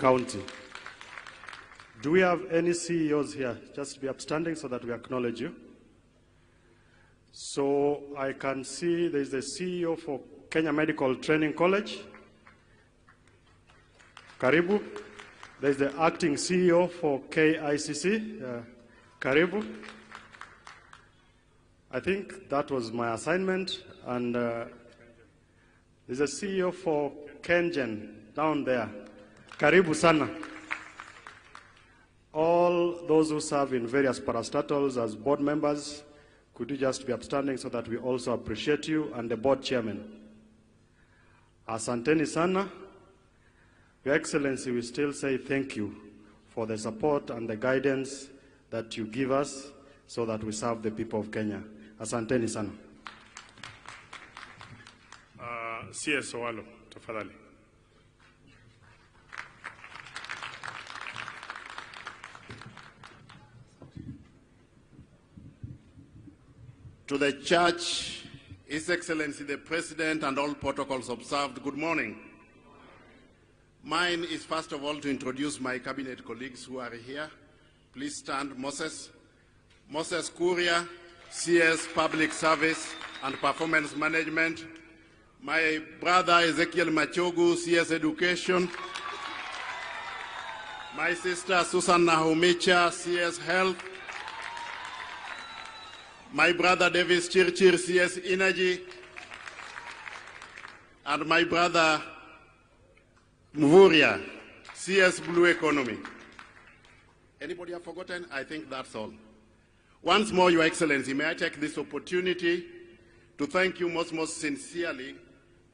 County. Do we have any CEOs here? Just be upstanding so that we acknowledge you. So I can see there's the CEO for Kenya Medical Training College. Karibu. There's the acting CEO for KICC. Karibu. I think that was my assignment. And there's a CEO for Kengen down there. Karibu sana. All those who serve in various parastatals as board members, could you just be upstanding so that we also appreciate you, and the board chairman. Asanteni sana. Your Excellency, we still say thank you for the support and the guidance that you give us so that we serve the people of Kenya. Asanteni sana. CS Owalo, tafadhali. To the Church, His Excellency the President, and all protocols observed, good morning. Mine is first of all to introduce my cabinet colleagues who are here. Please stand. Moses Kuria, CS Public Service and Performance Management. My brother Ezekiel Machogu, CS Education. My sister Susan Nahumicha, CS Health. My brother Davis Chirchir, CS Energy. And my brother Mvuria, CS Blue Economy. Anybody have forgotten? I think that's all. Once more, Your Excellency, may I take this opportunity to thank you most sincerely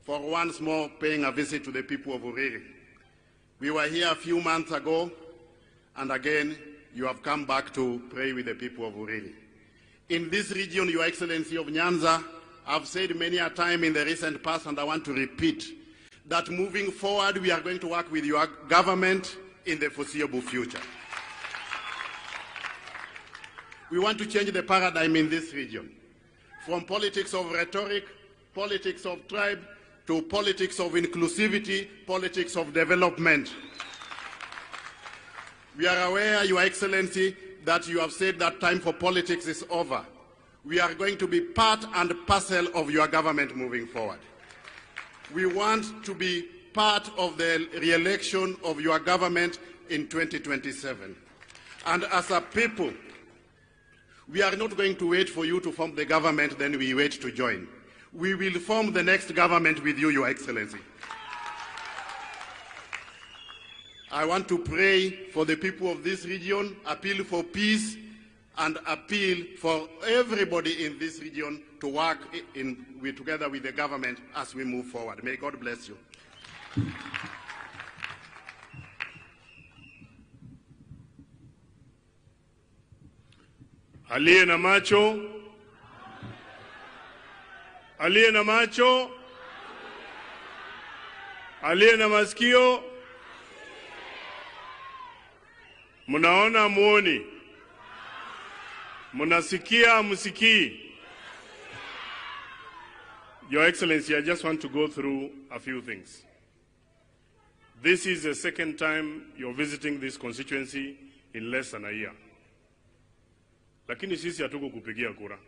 for once more paying a visit to the people of Uriri. We were here a few months ago, and again, you have come back to pray with the people of Uriri. In this region, Your Excellency of Nyanza, I've said many a time in the recent past, and I want to repeat, that moving forward, we are going to work with your government in the foreseeable future. We want to change the paradigm in this region, from politics of rhetoric, politics of tribe, to politics of inclusivity, politics of development. We are aware, Your Excellency, that you have said that time for politics is over. We are going to be part and parcel of your government moving forward. We want to be part of the re-election of your government in 2027. And as a people, we are not going to wait for you to form the government, then we wait to join. We will form the next government with you, Your Excellency. I want to pray for the people of this region, appeal for peace, and appeal for everybody in this region to work together with the government as we move forward. May God bless you. Aliye na macho, aliye na macho, aliye na masikio, munaona muoni, munasikia musikii. Your Excellency, I just want to go through a few things. This is the second time you're visiting this constituency in less than a year. Lakini sisi hatuko kupigia kura.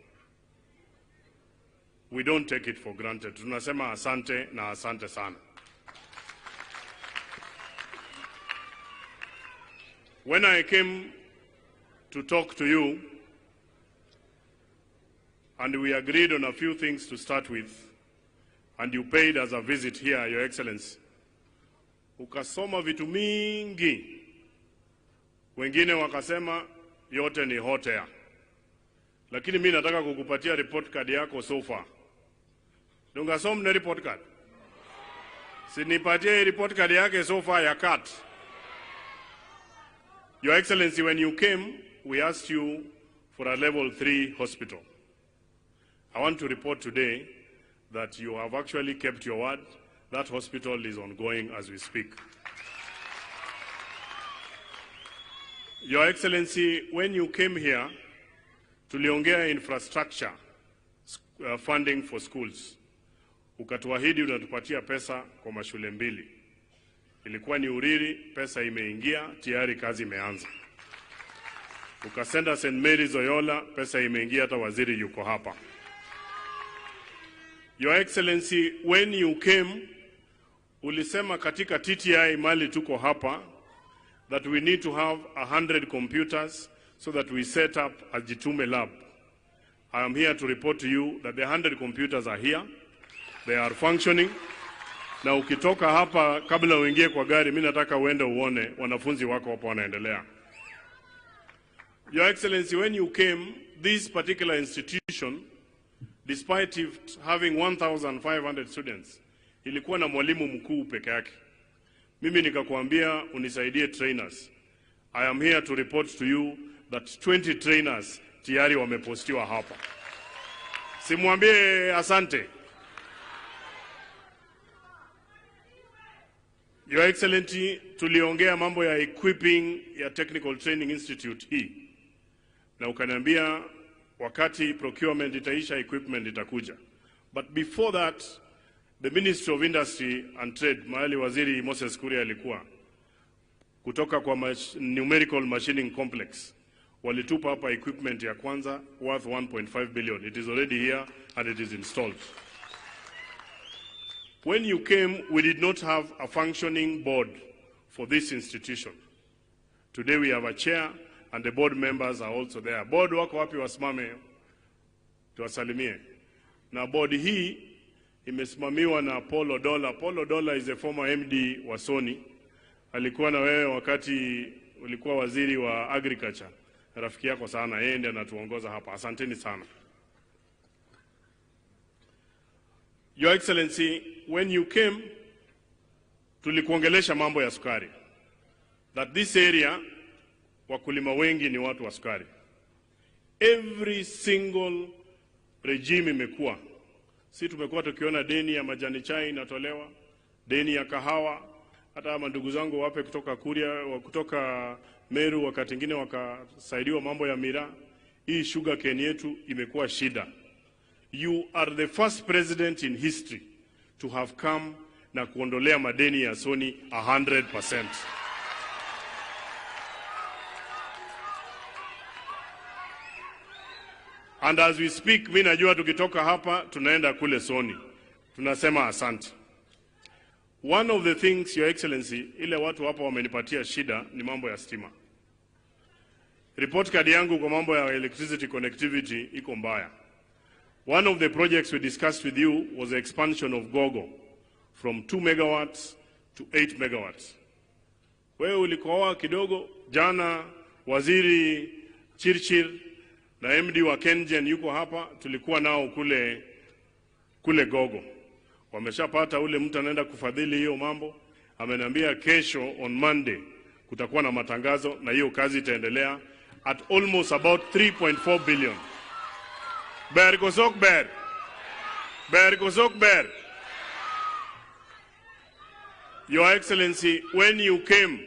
We don't take it for granted. Tunasema asante na asante sana. When I came to talk to you, and we agreed on a few things to start with, and you paid us a visit here, Your Excellency, ukasoma vitu mingi, wengine wakasema yote ni hot air. Lakini mimi nataka kukupatia report card yako so far. Dungasoma na report card. Sinipatie report card yake so far ya cut. Your Excellency, when you came, we asked you for a level 3 hospital. I want to report today that you have actually kept your word. That hospital is ongoing as we speak. Your Excellency, when you came here, tuliongea infrastructure funding for schools. Ukatuahidi unatupatia pesa kwa mashule mbili. ilikuwa ni Uriri, pesa imeingia, tayari kazi imeanza. Ukasenda St. Mary's Oyola, pesa imeingia, hata waziri yuko hapa. Your Excellency, when you came, ulisema katika TTI mali tuko hapa, that we need to have 100 computers so that we set up a Jitume lab. I am here to report to you that the 100 computers are here. They are functioning. Na ukitoka hapa kabla uingie kwa gari, mimi nataka uende uone wanafunzi wako hapo wanaendelea. Your Excellency, when you came, this particular institution, despite it having 1,500 students, ilikuwa na mwalimu mkuu peke yake. Mimi nikakwambia unisaidie trainers. I am here to report to you that 20 trainers tayari wamepostiwa hapa. Simwambie asante. Your Excellency, tuliongea mambo ya equipping ya Technical Training Institute hii. Na ukaniambia wakati procurement itaisha, equipment itakuja. But before that, the Ministry of Industry and Trade, mahali waziri Moses Kuria alikuwa, kutoka kwa numerical machining complex, walitupa hapa equipment ya kwanza worth 1.5 billion. It is already here and it is installed. When you came, we did not have a functioning board for this institution. Today we have a chair and the board members are also there. Board wako wapi wasimame tuwasalimie. Na board hii imesimamiwa na Paul Odola. Paul Odola is a former MD wa Sony. Alikuwa na wewe wakati ulikuwa waziri wa agriculture. Rafiki yako sana, yeye ndiye anatuongoza hapa. Asanteni sana. Your Excellency, when you came, tulikuongelesha mambo ya sukari. That this area, wakulima wengi ni watu wa sukari. Every single regime imekuwa. Si tumekuwa tukiona deni ya majani chai inatolewa, deni ya kahawa, hata mandugu zangu wape kutoka Kuria, kutoka Meru wakati mwingine wakasaidiwa mambo ya miraa. Hii sugar cane yetu imekuwa shida. You are the first president in history to have come na kuondolea madeni ya Sony 100%. And as we speak, mimi najua tukitoka hapa tunaenda kule Sony. Tunasema asante. One of the things, Your Excellency, ile watu hapa wamenipatia shida ni mambo ya stima. Report card yangu kwa mambo ya electricity connectivity iko mbaya. One of the projects we discussed with you was the expansion of Gogo from 2 megawatts to 8 megawatts. Wewe ulikoa kidogo, jana waziri Chirchir na MD wa Kengen yuko hapa, tulikuwa nao kule Gogo. Wameshapata ule mtu anaenda kufadhili hiyo mambo. Ameniambia kesho on Monday kutakuwa na matangazo na hiyo kazi itaendelea at almost about 3.4 billion. Ber kosok ber. Ber kosok ber. Your Excellency, when you came,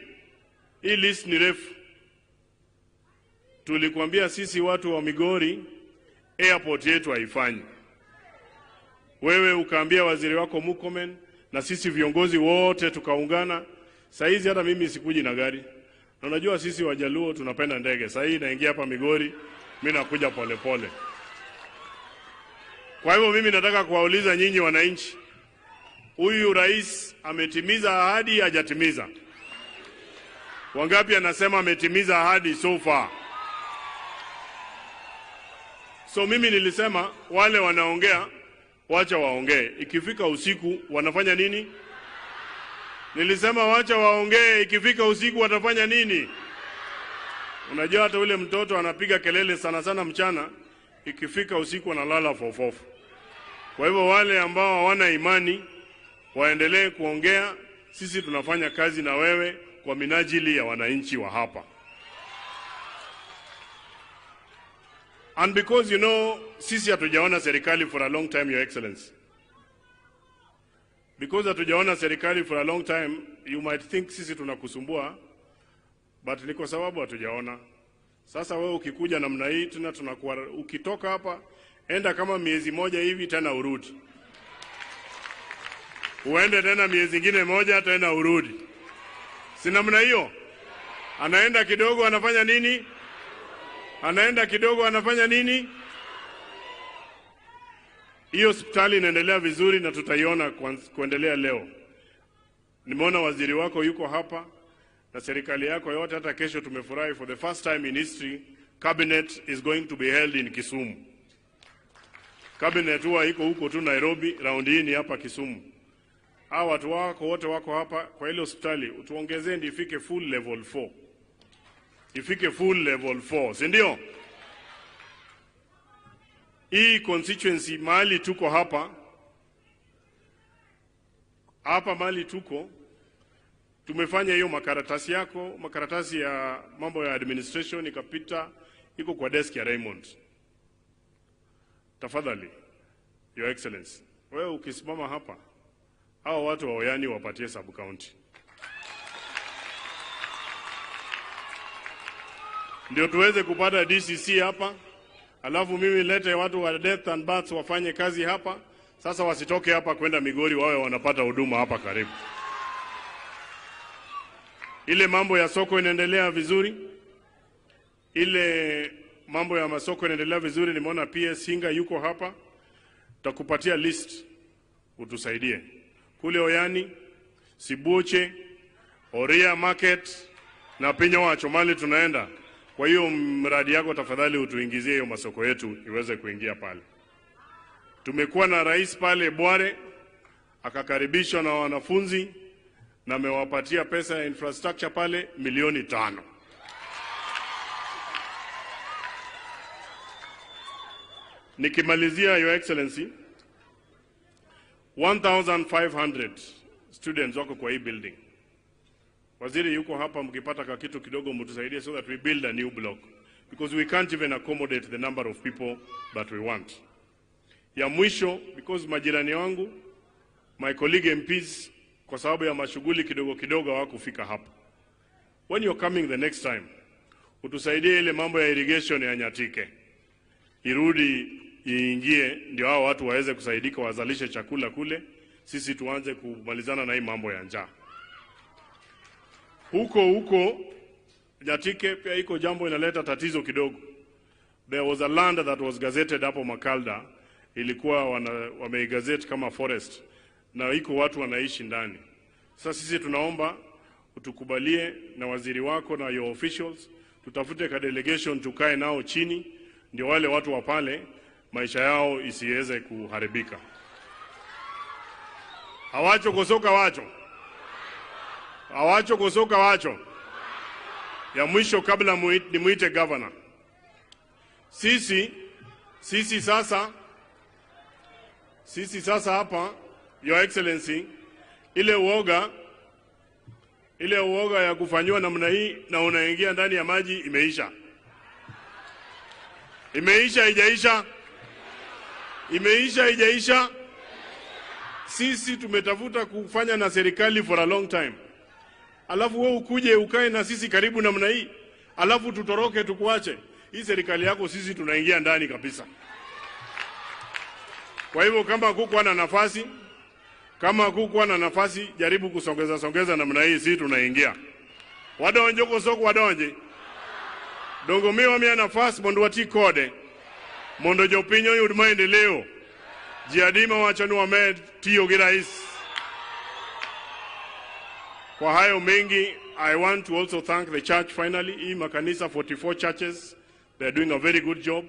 hii list ni refu. Tulikuambia sisi watu wa Migori, airport yetu haifanyi. Wewe ukaambia waziri wako Mukomen, na sisi viongozi wote tukaungana. Saizi hata mimi sikuji na gari. Na unajua sisi Wajaluo tunapenda ndege. Saizi naingia hapa Migori, mimi nakuja pole pole. Kwa hivyo mimi nataka kuwauliza nyinyi wananchi, huyu rais ametimiza ahadi hajatimiza? Wangapi anasema ametimiza ahadi so far? So mimi nilisema wale wanaongea wacha waongee. Ikifika usiku wanafanya nini? Nilisema wacha waongee, ikifika usiku watafanya nini? Unajua hata ule mtoto anapiga kelele sana sana mchana, ikifika usiku analala fofofu. Kwa hivyo wale ambao hawana imani waendelee kuongea, sisi tunafanya kazi na wewe kwa minajili ya wananchi wa hapa. And because you know, sisi hatujaona serikali for a long time, Your Excellency. Because hatujaona serikali for a long time, you might think sisi tunakusumbua, but ni kwa sababu hatujaona. Sasa wewe ukikuja namna hii tena tunakuwa, ukitoka hapa enda kama miezi moja hivi tena urudi. Uende tena miezi ingine moja tena urudi. Si namna hiyo? Anaenda kidogo anafanya nini? Anaenda kidogo anafanya nini? Hiyo hospitali inaendelea vizuri na tutaiona kuendelea leo. Nimeona waziri wako yuko hapa na serikali yako yote, hata kesho tumefurahi, for the first time in history cabinet is going to be held in Kisumu. Cabinet huwa iko huko tu Nairobi, round hii ni hapa Kisumu. Hao watu wako wote wako hapa kwa ile hospitali, utuongezee ndio ifike full level 4. Ifike full level 4, si ndio? Hii constituency mahali tuko hapa mahali tuko, tumefanya hiyo makaratasi yako, makaratasi ya mambo ya administration ikapita, iko kwa desk ya Raymond. Tafadhali, Your Excellency, wewe ukisimama hapa, hao watu wa Oyani wapatie sub county. Ndio tuweze kupata DCC hapa, alafu mimi lete watu wa death and births wafanye kazi hapa. Sasa wasitoke hapa kwenda Migori, wawe wanapata huduma hapa karibu. Ile mambo ya soko inaendelea vizuri. Ile mambo ya masoko inaendelea vizuri. Nimeona pia Singa yuko hapa. Takupatia list utusaidie. Kule Oyani, Sibuche, Oria Market na Pinyo Wacho mali tunaenda. Kwa hiyo mradi yako tafadhali utuingizie hiyo masoko yetu iweze kuingia pale. Tumekuwa na rais pale Bware, akakaribishwa na wanafunzi na amewapatia pesa ya infrastructure pale milioni 5. Nikimalizia, Your Excellency, 1500 students wako kwa hii building. Waziri yuko hapa, mkipata kitu kidogo mtusaidie so that we build a new block, because we can't even accommodate the number of people that we want. Ya mwisho, because majirani wangu, my colleague MPs, kwa sababu ya mashughuli kidogo kidogo hawakufika hapa. When you're coming the next time, utusaidie ile mambo ya irrigation ya Nyatike irudi iingie, ndio hao watu waweze kusaidika, wazalishe chakula kule, sisi tuanze kumalizana na hii mambo ya njaa. Huko Nyatike pia iko jambo inaleta tatizo kidogo. There was a land that was gazetted hapo Makalda, ilikuwa wameigazette kama forest, na iko watu wanaishi ndani. Sasa sisi tunaomba utukubalie na waziri wako na your officials, tutafute ka delegation tukae nao chini, ndio wale watu wa pale maisha yao isiweze kuharibika. Hawacho kosoka wacho. Hawacho kosoka wacho. Ya mwisho kabla nimuite governor. Sisi sasa hapa, Your Excellency, ile uoga ya kufanywa namna hii na unaingia ndani ya maji imeisha. Imeisha. Sisi tumetafuta kufanya na serikali for a long time. Alafu wewe ukuje ukae na sisi karibu namna hii, alafu tutoroke tukuache. Hii serikali yako sisi tunaingia ndani kabisa. Kwa hivyo kama kukuwa na nafasi, jaribu kusongeza namna hii, sisi tunaingia. Wadonje kosoko wadonje. Dongo miwa mia nafasi mondo wati kode. Mondo jopinyo yud maendeleo. Jiadima wachanu wamed tiyo girais. Kwa hayo mengi, I want to also thank the church finally. Hii makanisa 44 churches, they are doing a very good job.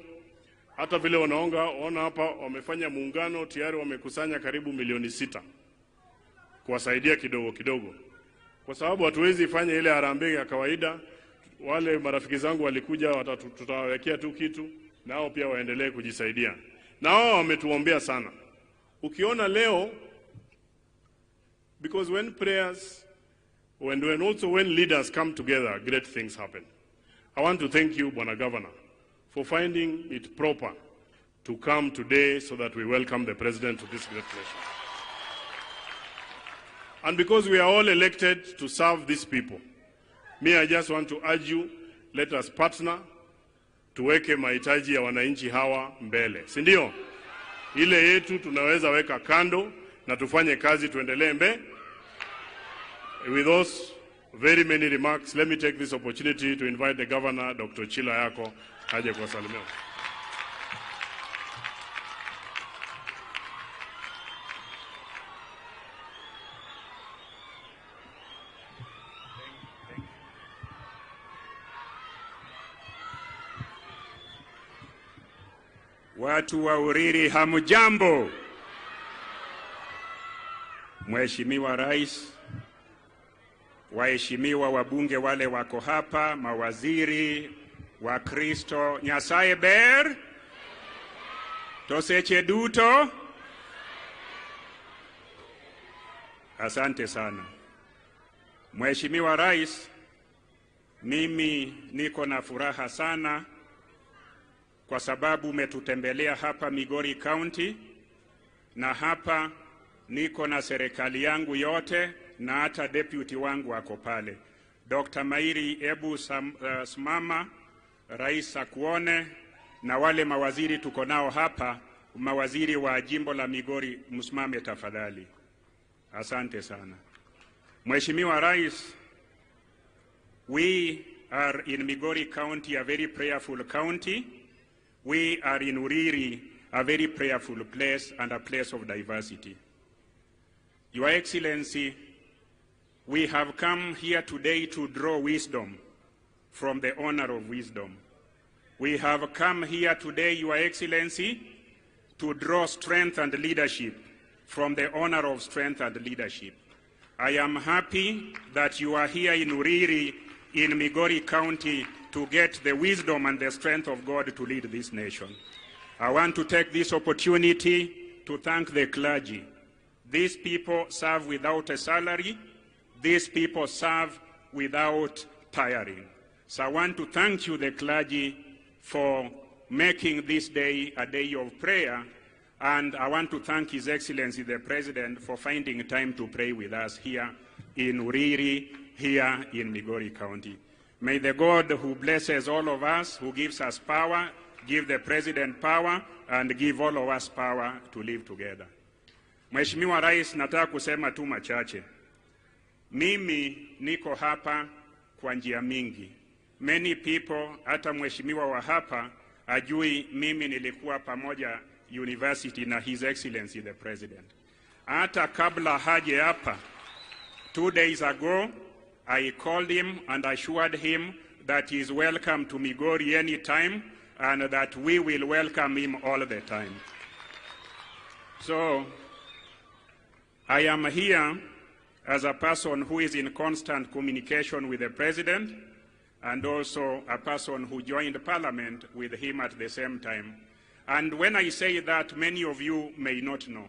Hata vile ona hapa wamefanya muungano, tayari wamekusanya karibu milioni 6 kuwasaidia kidogo. Kwa sababu hatuwezi fanya ile harambee ya kawaida. Wale marafiki zangu walikuja, tutawawekea tu kitu, nao pia waendelee kujisaidia. Na wao wametuombea sana. Ukiona leo, because when leaders come together, great things happen. I want to thank you, Bwana Governor, for finding it proper to come today so that we welcome the President to this great nation. And because we are all elected to serve these people, I just want to urge you, let us partner, tuweke mahitaji ya wananchi hawa mbele. Si ndio? Ile yetu tunaweza weka kando na tufanye kazi tuendelee mbele. With those very many remarks. Let me take this opportunity to invite the Governor, Dr. Chila Yako, aje kuwasalimia. Watu wa Uriri hamjambo. Mheshimiwa Rais, waheshimiwa wabunge wale wako hapa, mawaziri, Wakristo, Nyasaye ber, toseche duto. Asante sana. Mheshimiwa Rais, mimi niko na furaha sana kwa sababu umetutembelea hapa Migori County, na hapa niko na serikali yangu yote na hata deputy wangu wako pale. Dr. Mairi, ebu simama, Rais akuone, na wale mawaziri tuko nao hapa, mawaziri wa jimbo la Migori, msimame tafadhali. Asante sana. Mheshimiwa Rais, we are in Migori County, a very prayerful county. We are in Uriri, a very prayerful place and a place of diversity. Your Excellency, we have come here today to draw wisdom from the honor of wisdom. We have come here today, Your Excellency, to draw strength and leadership from the honor of strength and leadership. I am happy that you are here in Uriri, in Migori County, to get the wisdom and the strength of God to lead this nation. I want to take this opportunity to thank the clergy. These people serve without a salary. These people serve without tiring. So I want to thank you, the clergy, for making this day a day of prayer. And I want to thank His Excellency, the President, for finding time to pray with us here in Uriri, here in Migori County. May the God who blesses all of us, who gives us power, give the President power, and give all of us power to live together. Mheshimiwa Rais, nataka kusema tu machache. Mimi niko hapa kwa njia mingi. Many people, hata mheshimiwa wa hapa, ajui mimi nilikuwa pamoja university na His Excellency the President. Hata kabla haje hapa, 2 days ago, I called him and assured him that he is welcome to Migori anytime and that we will welcome him all the time. So, I am here as a person who is in constant communication with the President and also a person who joined Parliament with him at the same time. And when I say that, many of you may not know.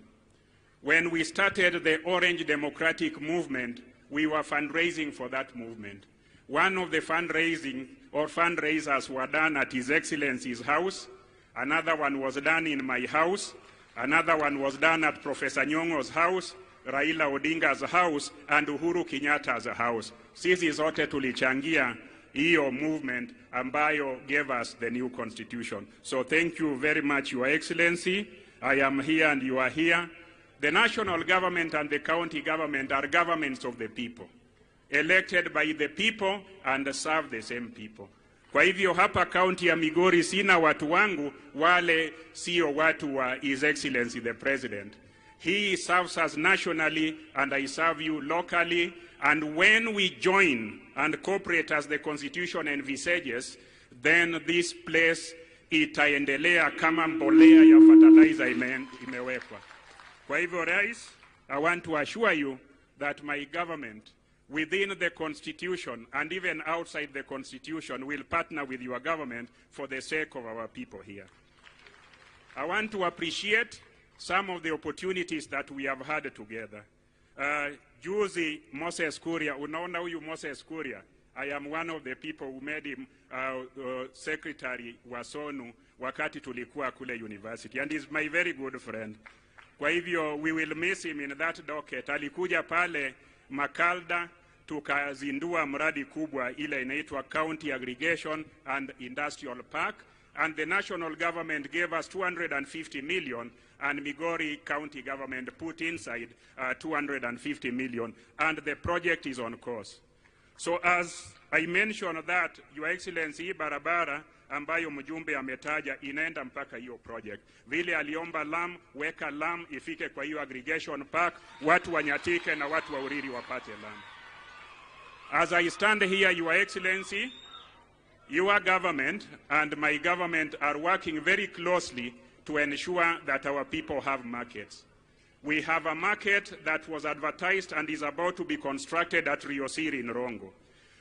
When we started the Orange Democratic Movement, we were fundraising for that movement. One of the fundraisers were done at His Excellency's house. Another one was done in my house. Another one was done at Professor Nyong'o's house, Raila Odinga's house, and Uhuru Kenyatta's house. Sisi zote tulichangia hiyo movement ambayo gave us the new constitution. So thank you very much, Your Excellency. I am here and you are here. The national government and the county government are governments of the people, elected by the people and serve the same people. Kwa hivyo hapa county ya Migori sina watu wangu, wale sio watu wa His Excellency the President. He serves us nationally and I serve you locally, and when we join and cooperate as the constitution envisages, then this place itaendelea kama mbolea ya fertilizer imewekwa. Kwa hivyo Rais, I want to assure you that my government, within the Constitution and even outside the Constitution, will partner with your government for the sake of our people here. I want to appreciate some of the opportunities that we have had together. Juzi Moses Kuria, unaona huyu Moses Kuria, I am one of the people who made him secretary wa SONU wakati tulikuwa kule university, and he's my very good friend. Kwa hivyo we will miss him in that docket. Alikuja pale Makalda, tukazindua mradi kubwa ile inaitwa County Aggregation and Industrial Park, and the national government gave us 250 million, and Migori County government put inside 250 million, and the project is on course. So as I mentioned that, Your Excellency, barabara ambayo mjumbe ametaja inaenda mpaka hiyo project. Vile aliomba lam, weka lam ifike kwa hiyo aggregation park, watu wa Nyatike na watu wa Uriri wapate lam. As I stand here, Your Excellency, your government and my government are working very closely to ensure that our people have markets. We have a market that was advertised and is about to be constructed at Riosiri in Rongo.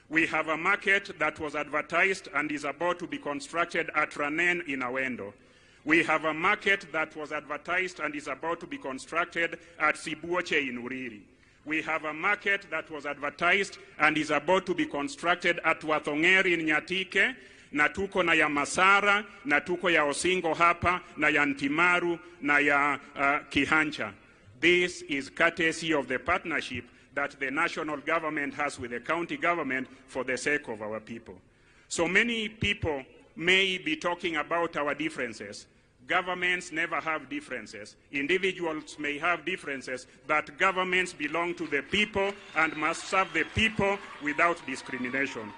We have a market that was advertised and is about to be constructed at Ranen in Awendo. We have a market that was advertised and is about to be constructed at Sibuoche in Uriri. We have a market that was advertised and is about to be constructed at Wathongeri in Nyatike, na tuko na ya Masara, na tuko ya Osingo hapa, na ya Ntimaru, na ya Kihancha. This is courtesy of the partnership that the national government has with the county government for the sake of our people. So many people may be talking about our differences. Governments never have differences. Individuals may have differences, but governments belong to the people and must serve the people without discrimination.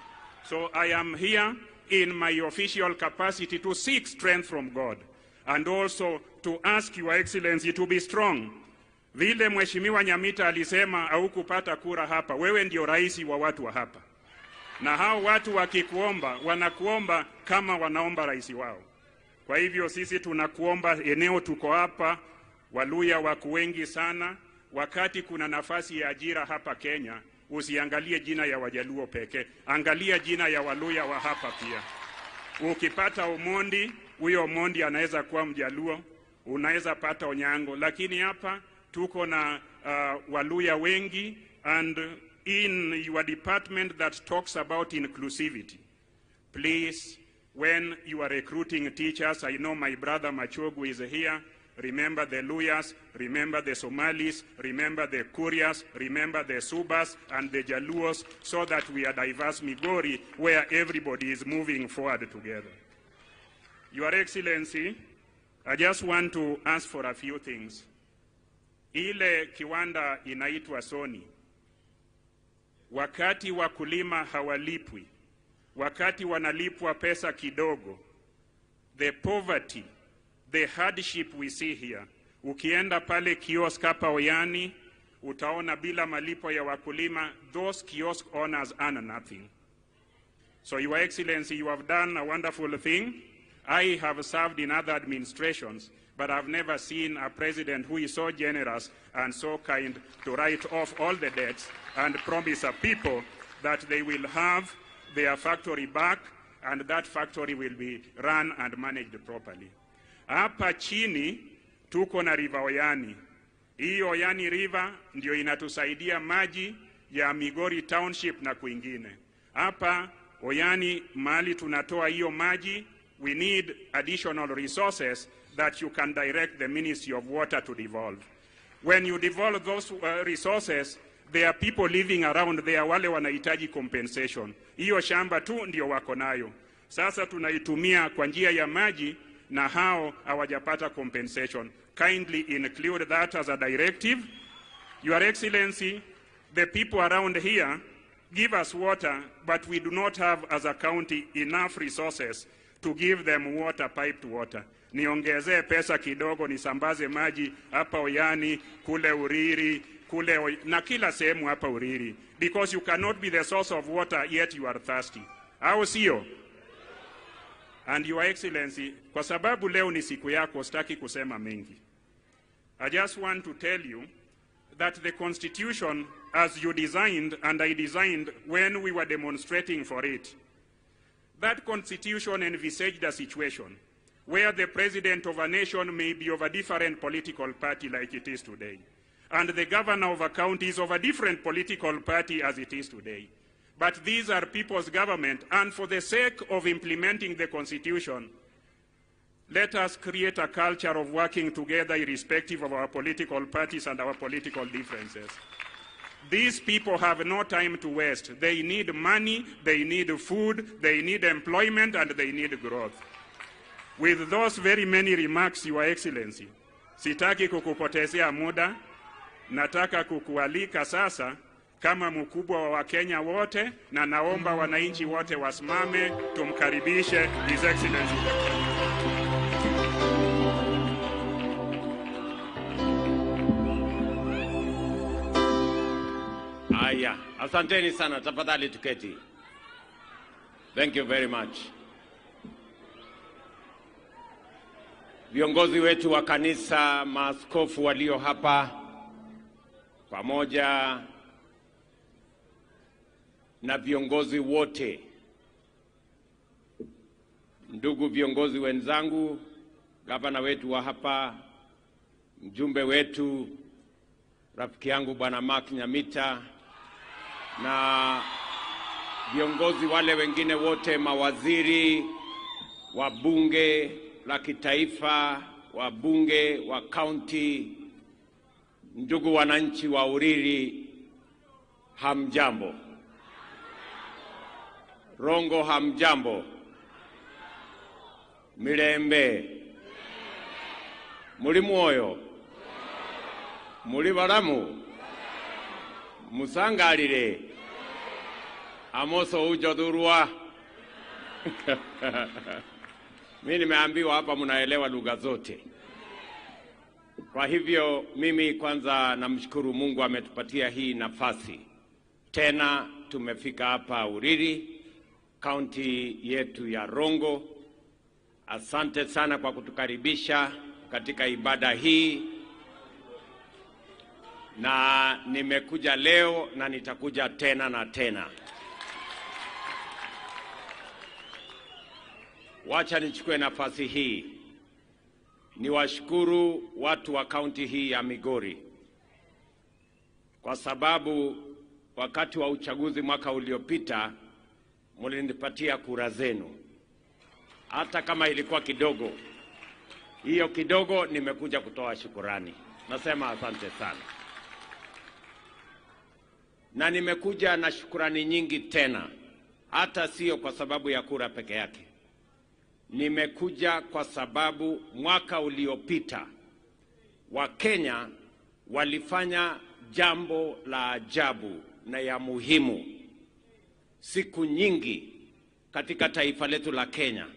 So I am here in my official capacity to seek strength from God and also to ask Your Excellency to be strong. Vile Mheshimiwa Nyamita alisema haukupata kura hapa, wewe ndio rais wa watu wa hapa. Na hao watu wakikuomba, wanakuomba kama wanaomba rais wao. Kwa hivyo sisi tunakuomba, eneo tuko hapa, Waluya wako wengi sana, wakati kuna nafasi ya ajira hapa Kenya, usiangalie jina ya Wajaluo pekee, angalia jina ya Waluya wa hapa pia. Ukipata Omondi, huyo Omondi anaweza kuwa Mjaluo, unaweza pata Onyango, lakini hapa tuko na Waluya wengi. And in your department that talks about inclusivity, please, when you are recruiting teachers, I know my brother Machogu is here, remember the Luyas, remember the Somalis, remember the Kurias, remember the Subas and the Jaluos, so that we are diverse Migori where everybody is moving forward together. Your Excellency, I just want to ask for a few things. Ile kiwanda inaitwa Sony, wakati wakulima hawalipwi, wakati wanalipwa pesa kidogo, the poverty, the hardship we see here. Ukienda pale kiosk hapa Oyani, utaona bila malipo ya wakulima, those kiosk owners earn nothing. So Your Excellency, you have done a wonderful thing. I have served in other administrations, but I've never seen a president who is so generous and so kind to write off all the debts and promise a people that they will have their factory back and that factory will be run and managed properly. Hapa chini tuko na River Oyani. Hii Oyani River ndio inatusaidia maji ya Migori Township na kwingine. Hapa Oyani mahali tunatoa hiyo maji, we need additional resources that you can direct the Ministry of Water to devolve. When you devolve those resources, there are people living around there wale wanahitaji compensation. Hiyo shamba tu ndio wako nayo. Sasa tunaitumia kwa njia ya maji na hao hawajapata compensation. Kindly include that as a directive. Your Excellency, the people around here give us water, but we do not have as a county enough resources to give them water, piped water. Niongezee pesa kidogo nisambaze maji hapa Oyani, kule Uriri, na kila sehemu hapa Uriri, because you cannot be the source of water yet you are thirsty. Au sio? And Your Excellency, kwa sababu leo ni siku yako, sitaki kusema mengi. I just want to tell you that the Constitution, as you designed and I designed when we were demonstrating for it, that Constitution envisaged a situation where the president of a nation may be of a different political party like it is today, and the governor of a county is of a different political party as it is today. But these are people's government, and for the sake of implementing the Constitution, let us create a culture of working together irrespective of our political parties and our political differences. These people have no time to waste. They need money, they need food, they need employment, and they need growth. With those very many remarks, Your Excellency, sitaki kukupotezea muda, nataka kukualika sasa kama mkubwa wa Wakenya wote, na naomba wananchi wote wasimame tumkaribishe His Excellency. Aya, asanteni sana, tafadhali tuketi. Thank you very much. Viongozi wetu wa kanisa, maaskofu walio hapa, pamoja na viongozi wote, ndugu viongozi wenzangu, gavana wetu wa hapa, mjumbe wetu, rafiki yangu Bwana Mark Nyamita, na viongozi wale wengine wote, mawaziri, wabunge la kitaifa, wabunge wa kaunti, ndugu wananchi wa Uriri, hamjambo. Rongo hamjambo. Mirembe. Muri mwoyo. Muri baramu. Musangalire. Amoso ujodhurwa. Mimi nimeambiwa hapa mnaelewa lugha zote. Kwa hivyo mimi kwanza namshukuru Mungu ametupatia hii nafasi. Tena tumefika hapa Uriri, kaunti yetu ya Rongo. Asante sana kwa kutukaribisha katika ibada hii. Na nimekuja leo na nitakuja tena na tena. Wacha nichukue nafasi hii niwashukuru watu wa kaunti hii ya Migori, kwa sababu wakati wa uchaguzi mwaka uliopita mlinipatia kura zenu, hata kama ilikuwa kidogo. Hiyo kidogo nimekuja kutoa shukurani. Nasema asante sana. Na nimekuja na shukurani nyingi tena, hata sio kwa sababu ya kura peke yake. Nimekuja kwa sababu mwaka uliopita Wakenya walifanya jambo la ajabu na ya muhimu. Siku nyingi katika taifa letu la Kenya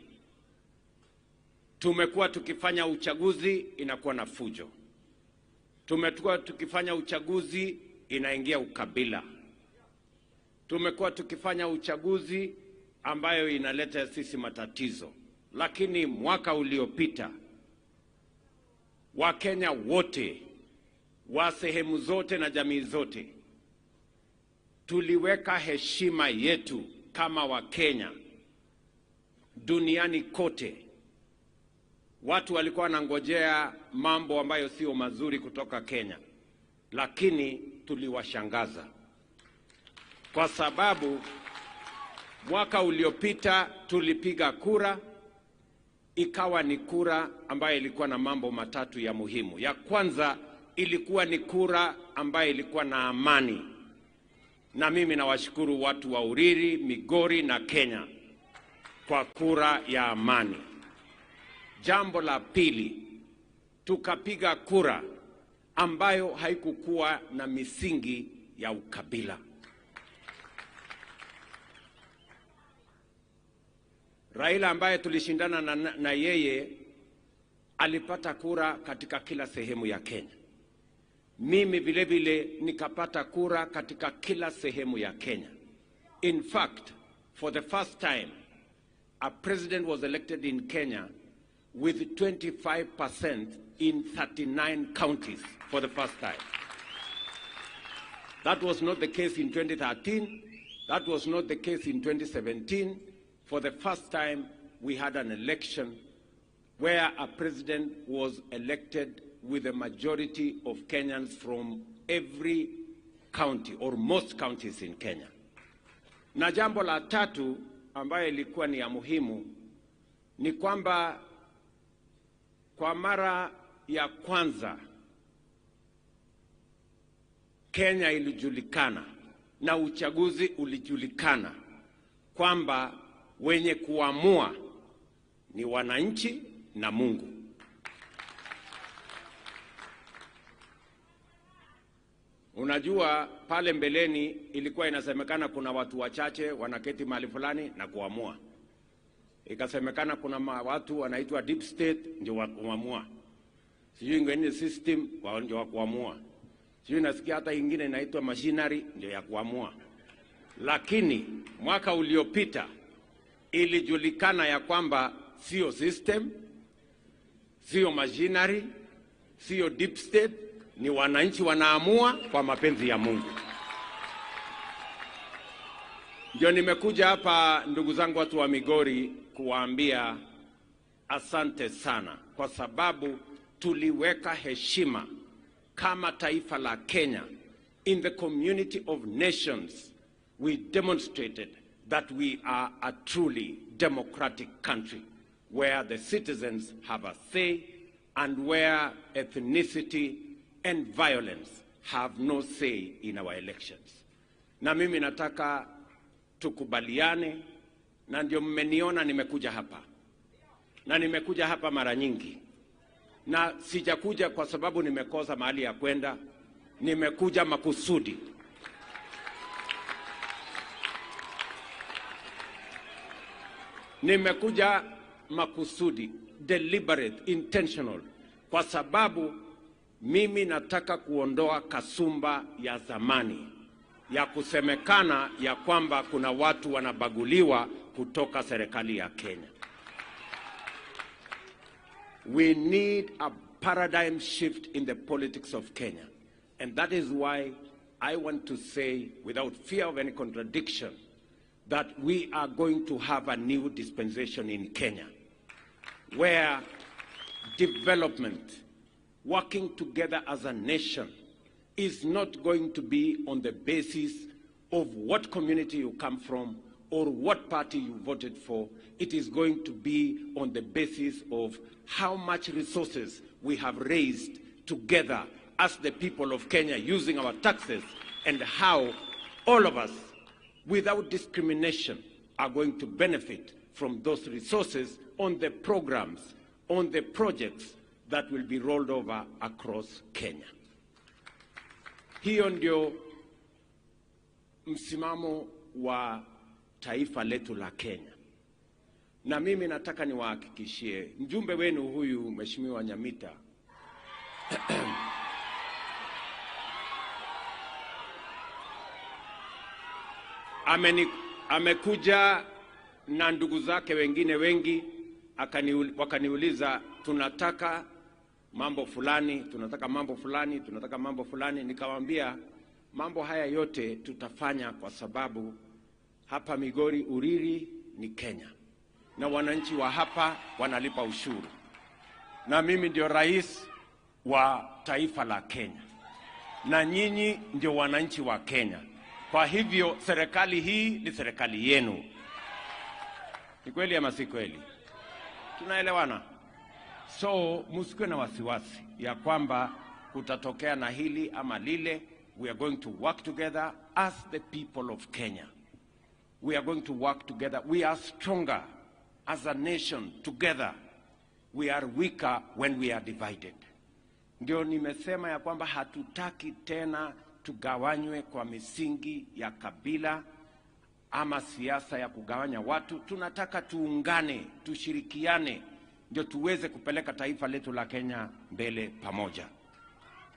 tumekuwa tukifanya uchaguzi inakuwa na fujo. Tumekuwa tukifanya uchaguzi inaingia ukabila. Tumekuwa tukifanya uchaguzi ambayo inaleta sisi matatizo. Lakini mwaka uliopita Wakenya wote wa sehemu zote na jamii zote tuliweka heshima yetu kama Wakenya duniani kote. Watu walikuwa wanangojea mambo ambayo sio mazuri kutoka Kenya, lakini tuliwashangaza kwa sababu mwaka uliopita tulipiga kura, ikawa ni kura ambayo ilikuwa na mambo matatu ya muhimu. Ya kwanza ilikuwa ni kura ambayo ilikuwa na amani, na mimi nawashukuru watu wa Uriri, Migori na Kenya kwa kura ya amani. Jambo la pili, tukapiga kura ambayo haikukuwa na misingi ya ukabila. Raila ambaye tulishindana na yeye alipata kura katika kila sehemu ya Kenya. Mimi vile vile nikapata kura katika kila sehemu ya Kenya. In fact, for the first time, a president was elected in Kenya with 25% in 39 counties for the first time. That was not the case in 2013. That was not the case in 2017. For the first time, we had an election where a president was elected with a majority of Kenyans from every county or most counties in Kenya. Na jambo la tatu ambayo ilikuwa ni ya muhimu ni kwamba kwa mara ya kwanza Kenya ilijulikana na uchaguzi ulijulikana kwamba wenye kuamua ni wananchi na Mungu. Unajua pale mbeleni ilikuwa inasemekana kuna watu wachache wanaketi mahali fulani na kuamua. Ikasemekana kuna watu wanaitwa deep state ndio wa kuamua. Sijui ingine system ndio wa kuamua. Sijui nasikia hata ingine inaitwa machinery ndio ya kuamua. Lakini mwaka uliopita ilijulikana ya kwamba sio system, sio machinery, sio deep state, ni wananchi wanaamua kwa mapenzi ya Mungu. Ndio nimekuja hapa ndugu zangu watu wa Migori kuwaambia asante sana, kwa sababu tuliweka heshima kama taifa la Kenya in the community of nations. We demonstrated that we are a truly democratic country where the citizens have a say and where ethnicity and violence have no say in our elections. Na mimi nataka tukubaliane, na ndio mmeniona nimekuja hapa. Na nimekuja hapa mara nyingi. Na sijakuja kwa sababu nimekosa mahali ya kwenda, nimekuja makusudi. Nimekuja makusudi, deliberate, intentional, kwa sababu mimi nataka kuondoa kasumba ya zamani ya kusemekana ya kwamba kuna watu wanabaguliwa kutoka serikali ya Kenya. We need a paradigm shift in the politics of Kenya. And that is why I want to say, without fear of any contradiction, that we are going to have a new dispensation in Kenya, where development, working together as a nation, is not going to be on the basis of what community you come from or what party you voted for. It is going to be on the basis of how much resources we have raised together as the people of Kenya using our taxes, and how all of us, without discrimination, are going to benefit from those resources on the programs, on the projects that will be rolled over across Kenya. Hiyo ndio msimamo wa taifa letu la Kenya. Na mimi nataka niwahakikishie mjumbe wenu huyu Mheshimiwa Nyamita amekuja na ndugu zake wengine wengi, wakaniuliza tunataka mambo fulani, tunataka mambo fulani, tunataka mambo fulani. Nikamwambia mambo haya yote tutafanya kwa sababu hapa Migori, Uriri ni Kenya, na wananchi wa hapa wanalipa ushuru, na mimi ndio rais wa taifa la Kenya, na nyinyi ndio wananchi wa Kenya. Kwa hivyo serikali hii ni serikali yenu. Ni kweli ama si kweli? Tunaelewana? So msikuwe na wasiwasi ya kwamba kutatokea na hili ama lile. We are going to work together as the people of Kenya. We are going to work together. We are stronger as a nation together. We are weaker when we are divided. Ndio nimesema ya kwamba hatutaki tena tugawanywe kwa misingi ya kabila ama siasa ya kugawanya watu. Tunataka tuungane, tushirikiane, ndio tuweze kupeleka taifa letu la Kenya mbele pamoja.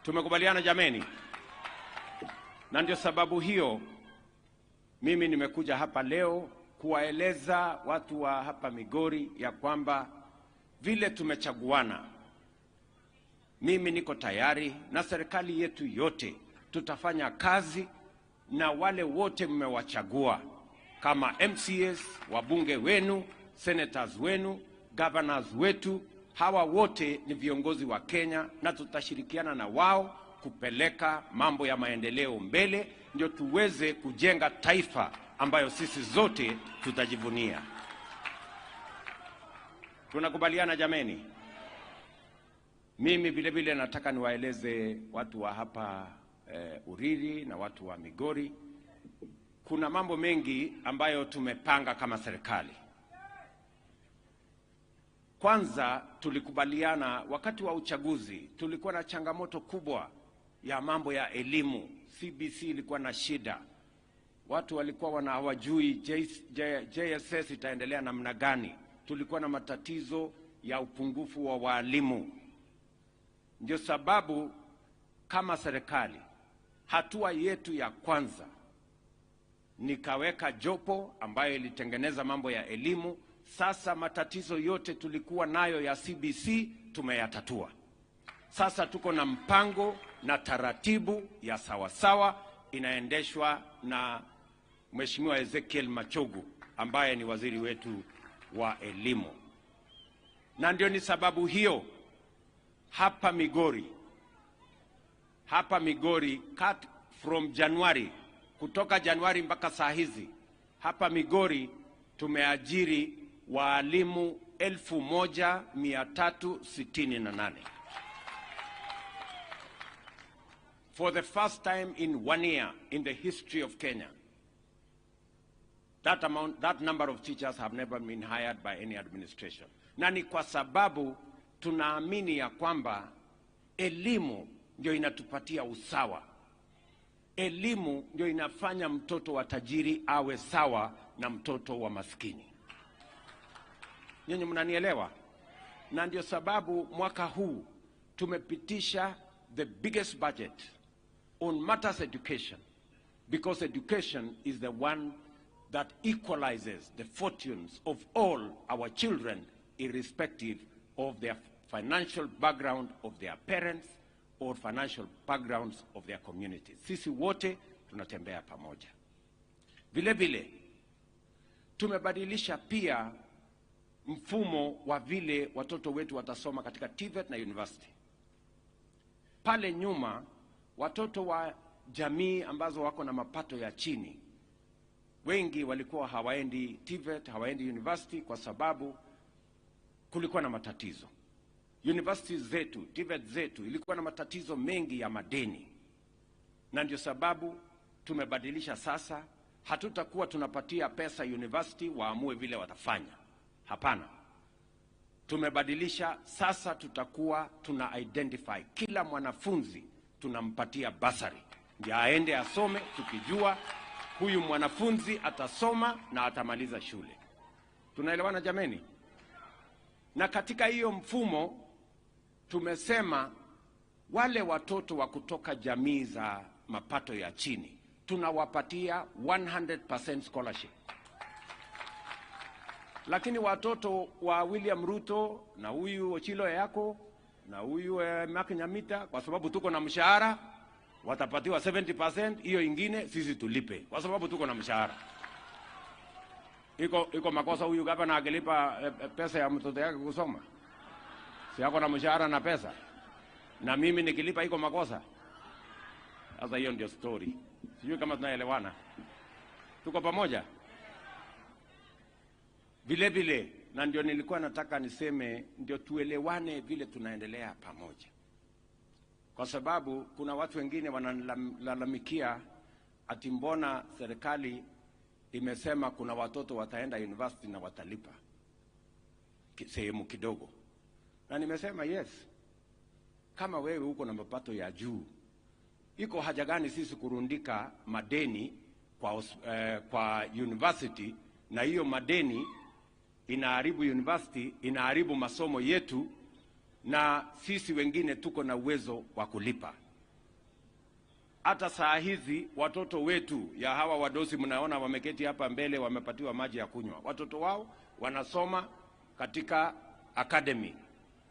Tumekubaliana jameni? Na ndio sababu hiyo mimi nimekuja hapa leo kuwaeleza watu wa hapa Migori ya kwamba vile tumechaguana, mimi niko tayari na serikali yetu yote tutafanya kazi na wale wote mmewachagua kama MCAs, wabunge wenu, senators wenu, governors wetu. Hawa wote ni viongozi wa Kenya na tutashirikiana na wao kupeleka mambo ya maendeleo mbele, ndio tuweze kujenga taifa ambayo sisi zote tutajivunia. Tunakubaliana jameni? Mimi vile vile nataka niwaeleze watu wa hapa Uriri na watu wa Migori, kuna mambo mengi ambayo tumepanga kama serikali. Kwanza tulikubaliana wakati wa uchaguzi tulikuwa na changamoto kubwa ya mambo ya elimu, CBC ilikuwa na shida. Watu walikuwa hawajui JSS itaendelea namna gani. Tulikuwa na matatizo ya upungufu wa walimu. Ndio sababu kama serikali, hatua yetu ya kwanza nikaweka jopo ambayo ilitengeneza mambo ya elimu. Sasa matatizo yote tulikuwa nayo ya CBC tumeyatatua. Sasa tuko na mpango na taratibu ya sawasawa inaendeshwa na Mheshimiwa Ezekiel Machogu ambaye ni waziri wetu wa elimu. Na ndio ni sababu hiyo hapa Migori from January, kutoka Januari mpaka saa hizi hapa Migori tumeajiri walimu 1368. For the first time in 1 year in the history of Kenya, that number of teachers have never been hired by any administration. Na ni kwa sababu tunaamini ya kwamba elimu ndio inatupatia usawa. Elimu ndio inafanya mtoto wa tajiri awe sawa na mtoto wa maskini. Nyinyi mnanielewa? Na ndio sababu mwaka huu tumepitisha the biggest budget on matters education, because education is the one that equalizes the fortunes of all our children irrespective of their financial background of their parents or financial backgrounds of their communities. Sisi wote tunatembea pamoja. Vile vile tumebadilisha pia mfumo wa vile watoto wetu watasoma katika TVET na university. Pale nyuma watoto wa jamii ambazo wako na mapato ya chini wengi walikuwa hawaendi TVET, hawaendi university kwa sababu kulikuwa na matatizo. Universities zetu, TVET zetu ilikuwa na matatizo mengi ya madeni. Na ndio sababu tumebadilisha sasa, hatutakuwa tunapatia pesa university waamue vile watafanya. Hapana. Tumebadilisha sasa, tutakuwa tuna identify kila mwanafunzi tunampatia basari. Ndio aende asome tukijua huyu mwanafunzi atasoma na atamaliza shule. Tunaelewana jameni? Na katika hiyo mfumo tumesema wale watoto wa kutoka jamii za mapato ya chini tunawapatia 100% scholarship. Lakini watoto wa William Ruto na huyu Ochilo yako na huyu Makinyamita, kwa sababu tuko na mshahara, watapatiwa 70%, hiyo ingine sisi tulipe kwa sababu tuko na mshahara. Iko makosa huyu gavana angelipa pesa ya mtoto yake kusoma? Si yako na mshahara na pesa? Na mimi nikilipa iko makosa? Sasa hiyo ndio story. Sijui kama tunaelewana. Tuko pamoja? Vile vile, na ndio nilikuwa nataka niseme, ndio tuelewane vile tunaendelea pamoja. Kwa sababu kuna watu wengine wanalalamikia ati mbona serikali imesema kuna watoto wataenda university na watalipa sehemu kidogo. Na nimesema yes, kama wewe uko na mapato ya juu, iko haja gani sisi kurundika madeni kwa university, na hiyo madeni inaharibu university, inaharibu masomo yetu, na sisi wengine tuko na uwezo wa kulipa. Hata saa hizi watoto wetu ya hawa wadosi mnaona wameketi hapa mbele, wamepatiwa maji ya kunywa. Watoto wao wanasoma katika academy,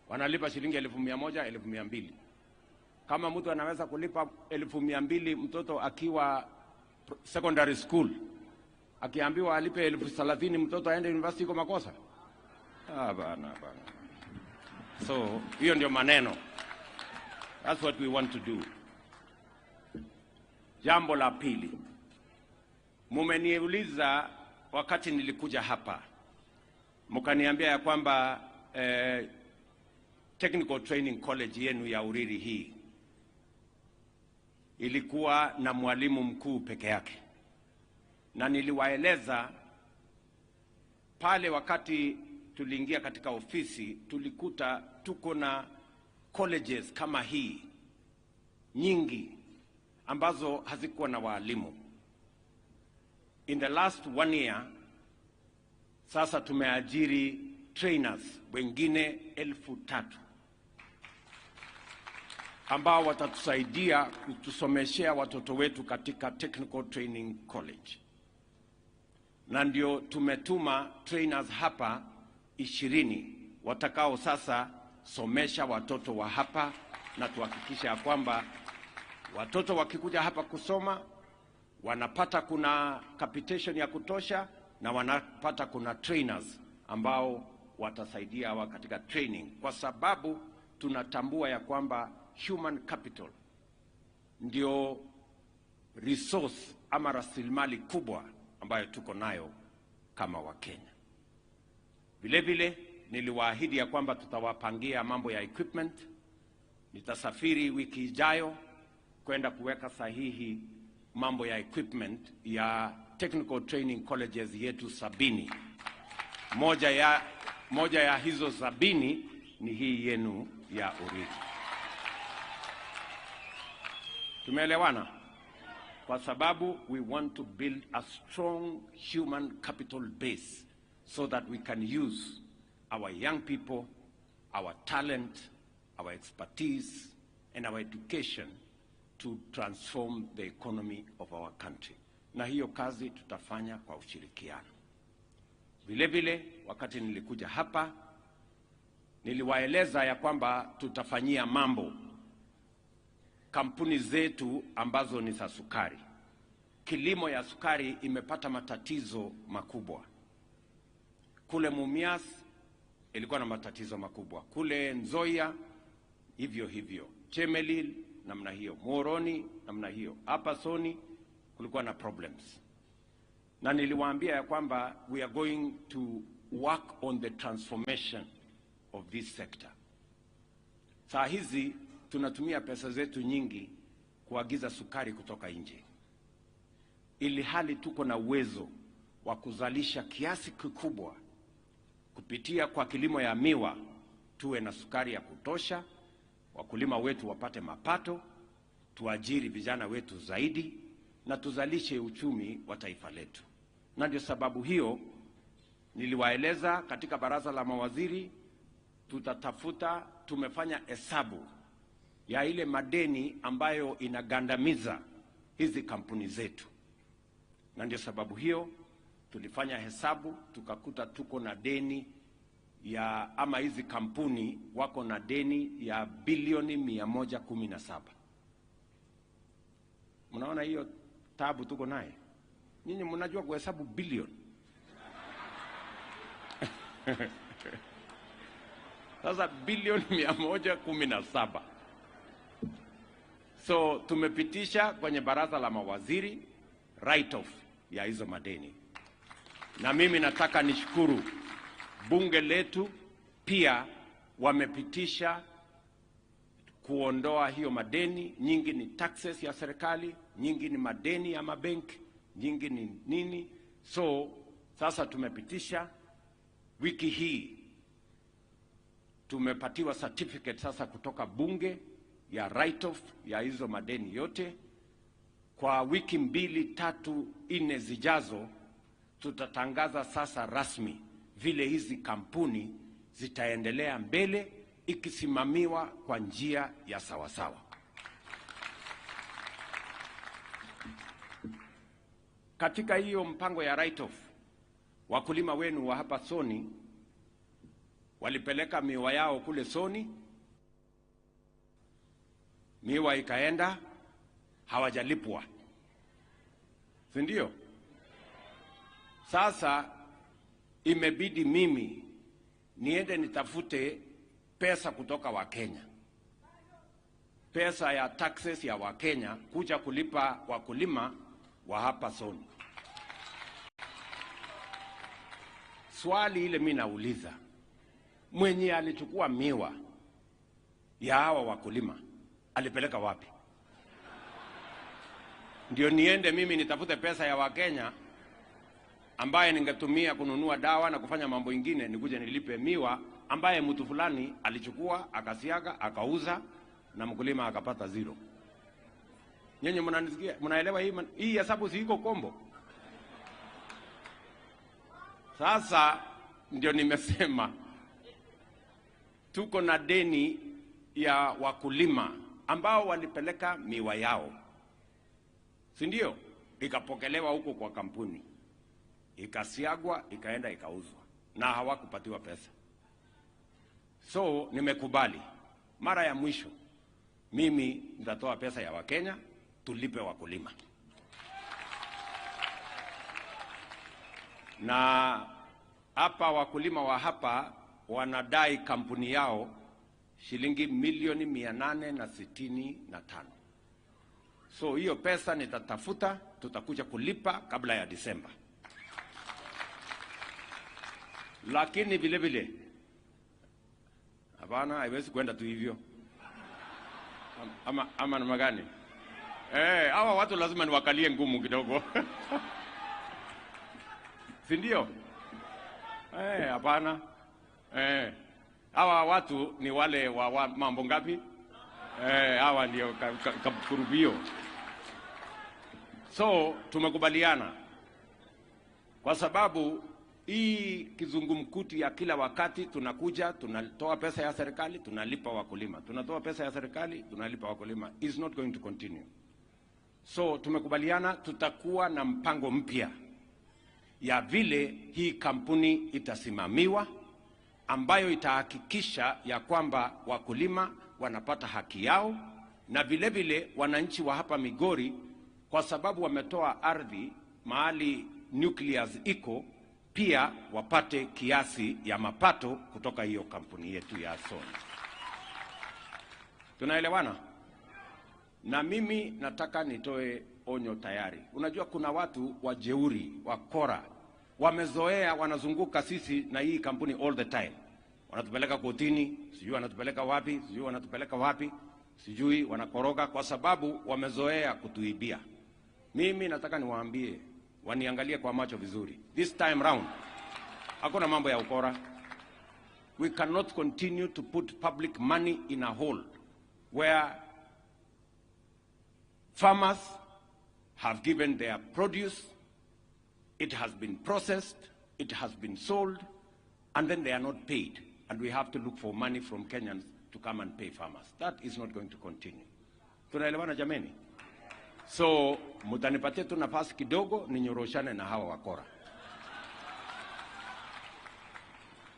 wanalipa shilingi 1,100, 1,200. Kama mtu anaweza kulipa 1,200 mtoto akiwa secondary school, akiambiwa alipe 30,000 mtoto aende university, kwa makosa? Bana. So hiyo ndio maneno. That's what we want to do. Jambo la pili, mumeniuliza wakati nilikuja hapa, mkaniambia ya kwamba Technical Training College yenu ya Uriri hii ilikuwa na mwalimu mkuu peke yake. Na niliwaeleza pale wakati tuliingia katika ofisi, tulikuta tuko na colleges kama hii nyingi ambazo hazikuwa na walimu. In the last 1 year, sasa tumeajiri trainers wengine 3,000 ambao watatusaidia kutusomeshea watoto wetu katika Technical Training College. Na ndio tumetuma trainers hapa 20 watakao sasa somesha watoto wa hapa, na tuhakikisha ya kwamba watoto wakikuja hapa kusoma wanapata kuna capitation ya kutosha, na wanapata kuna trainers ambao watasaidia hawa katika training, kwa sababu tunatambua ya kwamba human capital ndio resource ama rasilimali kubwa ambayo tuko nayo kama Wakenya. Vile vile niliwaahidi ya kwamba tutawapangia mambo ya equipment. Nitasafiri wiki ijayo kwenda kuweka sahihi mambo ya equipment ya technical training colleges yetu 70. Moja ya hizo 70 ni hii yenu ya Uriri. Tumeelewana? Kwa sababu we want to build a strong human capital base so that we can use our young people, our talent, our expertise, and our education to transform the economy of our country. Na hiyo kazi tutafanya kwa ushirikiano. Vile vile, wakati nilikuja hapa, niliwaeleza ya kwamba tutafanyia mambo kampuni zetu ambazo ni za sukari. Kilimo ya sukari imepata matatizo makubwa. Kule Mumias ilikuwa na matatizo makubwa. Kule Nzoia hivyo hivyo. Chemelil namna hiyo. Moroni namna hiyo. Hapa Soni kulikuwa na problems. Na niliwaambia ya kwamba we are going to work on the transformation of this sector. Saa hizi tunatumia pesa zetu nyingi kuagiza sukari kutoka nje, ili hali tuko na uwezo wa kuzalisha kiasi kikubwa kupitia kwa kilimo ya miwa, tuwe na sukari ya kutosha, wakulima wetu wapate mapato, tuajiri vijana wetu zaidi, na tuzalishe uchumi wa taifa letu. Na ndio sababu hiyo niliwaeleza katika baraza la mawaziri, tumefanya hesabu ya ile madeni ambayo inagandamiza hizi kampuni zetu. Na ndio sababu hiyo tulifanya hesabu, tukakuta tuko na deni ama hizi kampuni wako na deni ya bilioni 117. Mnaona hiyo tabu tuko naye? Nyinyi mnajua kuhesabu bilioni? Sasa bilioni 117. So tumepitisha kwenye baraza la mawaziri write off ya hizo madeni. Na mimi nataka nishukuru bunge letu pia wamepitisha kuondoa hiyo madeni. Nyingi ni taxes ya serikali, nyingi ni madeni ya mabenki, nyingi ni nini. So sasa tumepitisha, wiki hii tumepatiwa certificate sasa kutoka bunge ya write off ya hizo madeni yote. Kwa wiki 2, 3, 4 zijazo tutatangaza sasa rasmi vile hizi kampuni zitaendelea mbele ikisimamiwa kwa njia ya sawasawa. Katika hiyo mpango ya write off, wakulima wenu wa hapa Soni walipeleka miwa yao kule Soni, miwa ikaenda, hawajalipwa, si ndio? Sasa imebidi mimi niende nitafute pesa kutoka Wakenya, pesa ya taxes ya Wakenya kuja kulipa wakulima wa hapa Soni. Swali ile mimi nauliza, mwenye alichukua miwa ya hawa wakulima alipeleka wapi? Ndio niende mimi nitafute pesa ya Wakenya ambaye ningetumia kununua dawa na kufanya mambo ingine, nikuje nilipe miwa ambaye mtu fulani alichukua akasiaga akauza na mkulima akapata zero. Nyenye mnanisikia? Mnaelewa hii hesabu si iko kombo? Sasa ndio nimesema tuko na deni ya wakulima ambao walipeleka miwa yao, si ndio? Ikapokelewa huko kwa kampuni, ikasiagwa, ikaenda ikauzwa, na hawakupatiwa pesa. So nimekubali mara ya mwisho mimi nitatoa pesa ya Wakenya tulipe wakulima. Na hapa wakulima wa hapa wanadai kampuni yao shilingi milioni 865. So hiyo pesa nitatafuta, tutakuja kulipa kabla ya Disemba. Lakini vile vile hapana, haiwezi kwenda tu hivyo. Ama namna gani? Hawa watu lazima niwakalie ngumu kidogo. Si ndio? Hapana. Hawa watu ni wale wa mambo ngapi? Hawa ndio kurubio. So tumekubaliana, kwa sababu hii kizungumkuti ya kila wakati tunakuja tunatoa pesa ya serikali tunalipa wakulima, tunatoa pesa ya serikali tunalipa wakulima, is not going to continue. So tumekubaliana tutakuwa na mpango mpya ya vile hii kampuni itasimamiwa, ambayo itahakikisha ya kwamba wakulima wanapata haki yao, na vile vile wananchi wa hapa Migori, kwa sababu wametoa ardhi mahali nucleus iko, pia wapate kiasi ya mapato kutoka hiyo kampuni yetu ya Sony. Tunaelewana? Na mimi nataka nitoe onyo tayari. Unajua kuna watu wajeuri, wakora, wamezoea, wanazunguka sisi na hii kampuni all the time. Wanatupeleka kotini, sijui wanatupeleka wapi, sijui wanatupeleka wapi, sijui wanakoroga, kwa sababu wamezoea kutuibia. Mimi nataka niwaambie, waniangalie kwa macho vizuri. This time round, hakuna mambo ya ukora. We cannot continue to put public money in a hole where farmers have given their produce, it has been processed, it has been sold, and then they are not paid. And we have to look for money from Kenyans to come and pay farmers. That is not going to continue. Tunaelewana jameni? So, mutanipatie tu nafasi kidogo ninyoroshane na hawa wakora.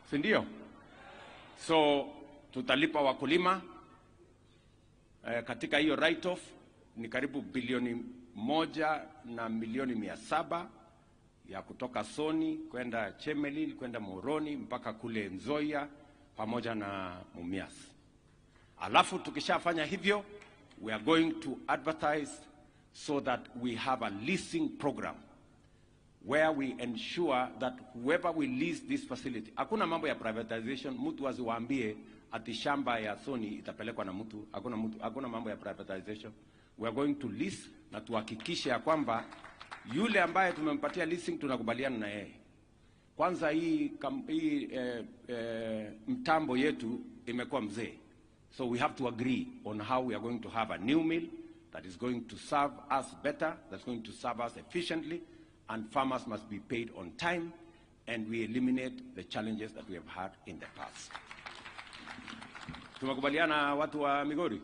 Si ndio? So, tutalipa wakulima katika hiyo write-off ni karibu bilioni 1 na milioni 700 ya kutoka Sony kwenda Chemelil kwenda Moroni mpaka kule Nzoia pamoja na Mumias. Alafu tukishafanya hivyo, we are going to advertise so that we have a leasing program where we ensure that whoever will lease this facility, hakuna mambo ya privatization, mtu asiwaambie ati shamba ya Sony itapelekwa na mtu, hakuna mambo ya privatization. We are going to lease na tuhakikishe ya kwamba yule ambaye tumempatia leasing tunakubaliana na yeye. Kwanza hii mtambo yetu imekuwa mzee. So we have to agree on how we are going to have a new mill that is going to serve us better, that's going to serve us efficiently, and farmers must be paid on time, and we eliminate the challenges that we have had in the past. Tumekubaliana watu wa Migori?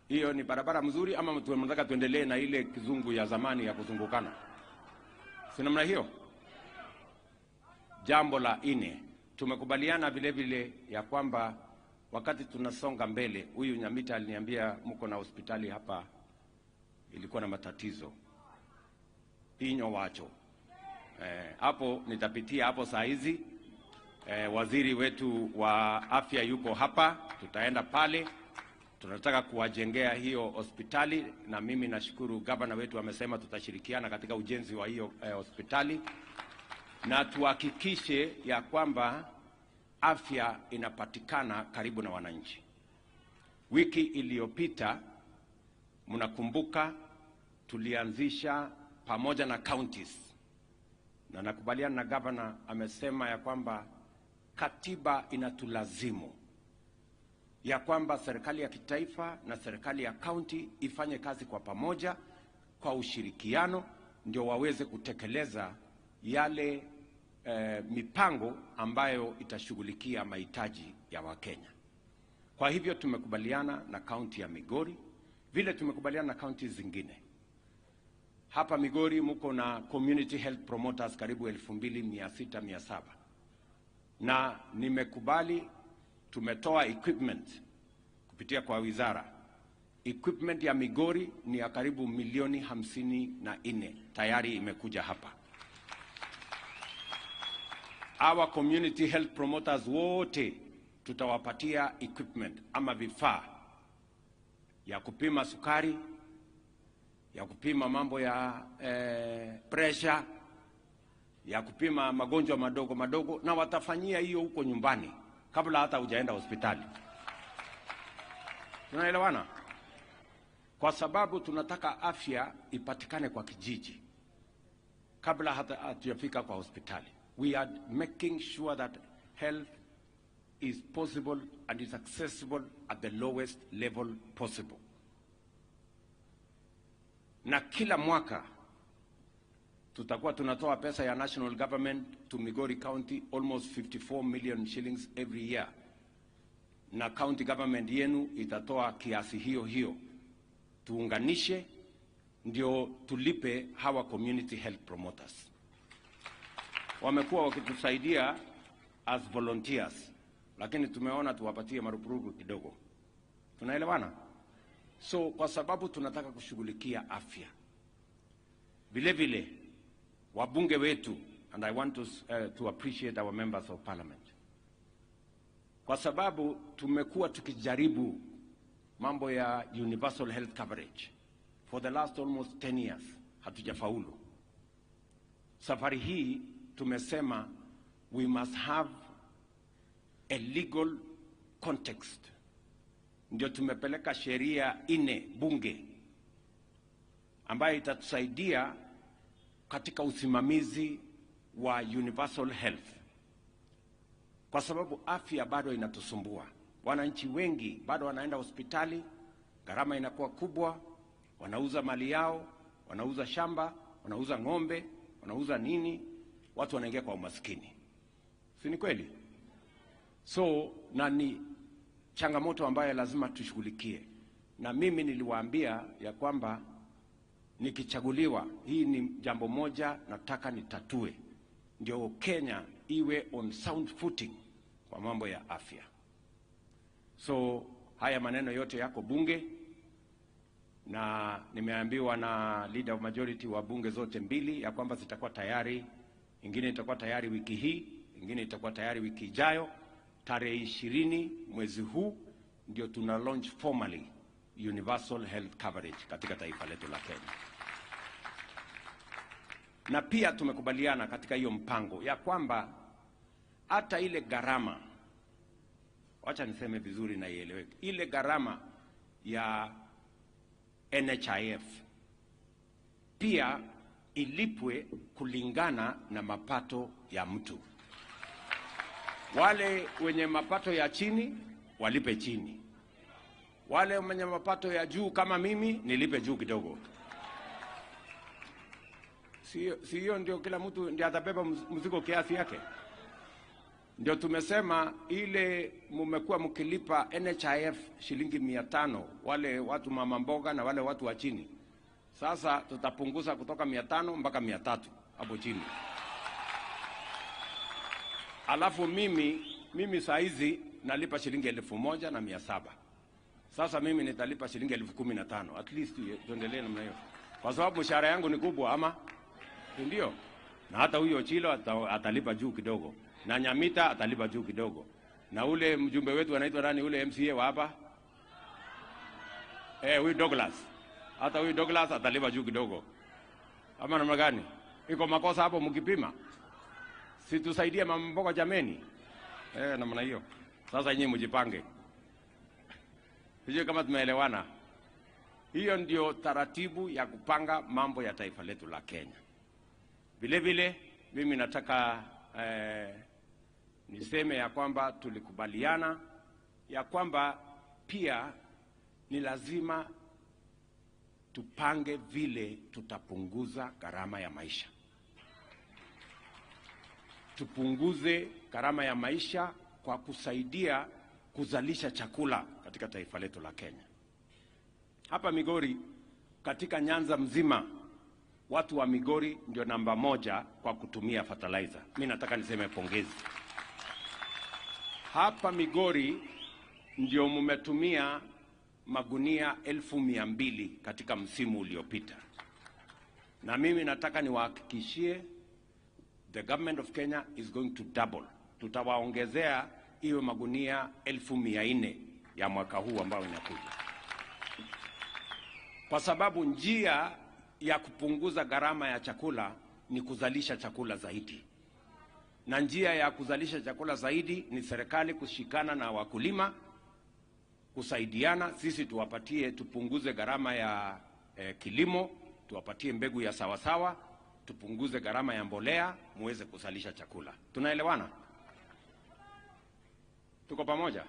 Hiyo ni barabara mzuri ama tunataka tuendelee na ile kizungu ya zamani ya kuzungukana? Si namna hiyo? Jambo la 4, tumekubaliana vile vile ya kwamba wakati tunasonga mbele, huyu Nyamita aliniambia mko na hospitali hapa ilikuwa na matatizo. Inyo wacho. Hapo nitapitia hapo saa hizi. Waziri wetu wa afya yuko hapa, tutaenda pale. Tunataka kuwajengea hiyo hospitali, na mimi nashukuru gavana wetu amesema tutashirikiana katika ujenzi wa hiyo hospitali, na tuhakikishe ya kwamba afya inapatikana karibu na wananchi. Wiki iliyopita mnakumbuka tulianzisha pamoja na counties, na nakubaliana na gavana amesema ya kwamba katiba inatulazimu ya kwamba serikali ya kitaifa na serikali ya kaunti ifanye kazi kwa pamoja, kwa ushirikiano, ndio waweze kutekeleza yale mipango ambayo itashughulikia mahitaji ya Wakenya. Kwa hivyo tumekubaliana na kaunti ya Migori, vile tumekubaliana na kaunti zingine. Hapa Migori mko na community health promoters karibu 2600-700. Na nimekubali, tumetoa equipment kupitia kwa wizara. Equipment ya Migori ni ya karibu milioni 54 tayari imekuja hapa. Our community health promoters wote tutawapatia equipment ama vifaa ya kupima sukari, ya kupima mambo ya pressure, ya kupima magonjwa madogo madogo, na watafanyia hiyo huko nyumbani kabla hata hujaenda hospitali. Tunaelewana? Kwa sababu tunataka afya ipatikane kwa kijiji kabla hata hatujafika kwa hospitali. We are making sure that health is possible and is accessible at the lowest level possible. Na kila mwaka tutakuwa tunatoa pesa ya national government to Migori County, almost 54 million shillings every year. Na county government yenu itatoa kiasi hiyo hiyo. Tuunganishe ndio tulipe hawa community health promoters. Wamekuwa wakitusaidia as volunteers, lakini tumeona tuwapatie marupurupu kidogo. Tunaelewana? So kwa sababu tunataka kushughulikia afya. Vile vile wabunge wetu, and I want to appreciate our members of parliament. Kwa sababu tumekuwa tukijaribu mambo ya universal health coverage for the last almost 10 years, hatujafaulu. Safari hii tumesema we must have a legal context. Ndio tumepeleka sheria 4 bunge ambayo itatusaidia katika usimamizi wa universal health. Kwa sababu afya bado inatusumbua. Wananchi wengi bado wanaenda hospitali, gharama inakuwa kubwa, wanauza mali yao, wanauza shamba, wanauza ng'ombe, wanauza nini, watu wanaingia kwa umaskini. Si ni kweli? So na ni changamoto ambayo lazima tushughulikie. Na mimi niliwaambia ya kwamba nikichaguliwa, hii ni jambo moja nataka nitatue, ndio Kenya iwe on sound footing kwa mambo ya afya. So haya maneno yote yako bunge, na nimeambiwa na leader of majority wa bunge zote mbili ya kwamba zitakuwa tayari. Ingine itakuwa tayari wiki hii, ingine itakuwa tayari wiki ijayo. Tarehe 20 mwezi huu ndio tuna launch formally universal health coverage katika taifa letu la Kenya. Na pia tumekubaliana katika hiyo mpango ya kwamba hata ile gharama, wacha niseme vizuri na ieleweke, ile gharama ya NHIF pia ilipwe kulingana na mapato ya mtu. Wale wenye mapato ya chini walipe chini, wale wenye mapato ya juu kama mimi nilipe juu kidogo. Si hiyo ndio kila mtu ndiye atabeba mzigo kiasi yake? Ndio tumesema ile mmekuwa mkilipa NHIF shilingi 500 wale watu mama mboga na wale watu wa chini. Sasa tutapunguza kutoka 500 mpaka 300 hapo chini. Alafu mimi saa hizi nalipa shilingi 1,700. Sasa mimi nitalipa shilingi 15,000. At least tuendelee namna hiyo. Kwa sababu mshahara yangu ni kubwa ama? Ndio. Na hata huyo Chilo atalipa juu kidogo. Na Nyamita atalipa juu kidogo. Na ule mjumbe wetu anaitwa nani, ule MCA wa hapa? Huyu Douglas. Hata huyu Douglas atalipa juu kidogo. Ama namna gani? Iko makosa hapo mkipima? Si tusaidie mama mboga jameni? Namna hiyo. Sasa nyinyi mjipange. Sijui kama tumeelewana. Hiyo ndio taratibu ya kupanga mambo ya taifa letu la Kenya. Vile vile mimi nataka niseme ya kwamba tulikubaliana ya kwamba pia ni lazima tupange vile tutapunguza gharama ya maisha. Tupunguze gharama ya maisha kwa kusaidia kuzalisha chakula katika taifa letu la Kenya. Hapa Migori, katika Nyanza mzima, watu wa Migori ndio namba 1 kwa kutumia fertilizer. Mimi nataka niseme pongezi. Hapa Migori ndio mumetumia magunia 1200 katika msimu uliopita. Na mimi nataka niwahakikishie the government of Kenya is going to double. Tutawaongezea hiyo magunia 1400 ya mwaka huu ambao inakuja. Kwa sababu njia ya kupunguza gharama ya chakula ni kuzalisha chakula zaidi. Na njia ya kuzalisha chakula zaidi ni serikali kushikana na wakulima, kusaidiana, sisi tupunguze gharama ya kilimo, tuwapatie mbegu ya sawasawa, tupunguze gharama ya mbolea, muweze kuzalisha chakula. Tunaelewana? Tuko pamoja?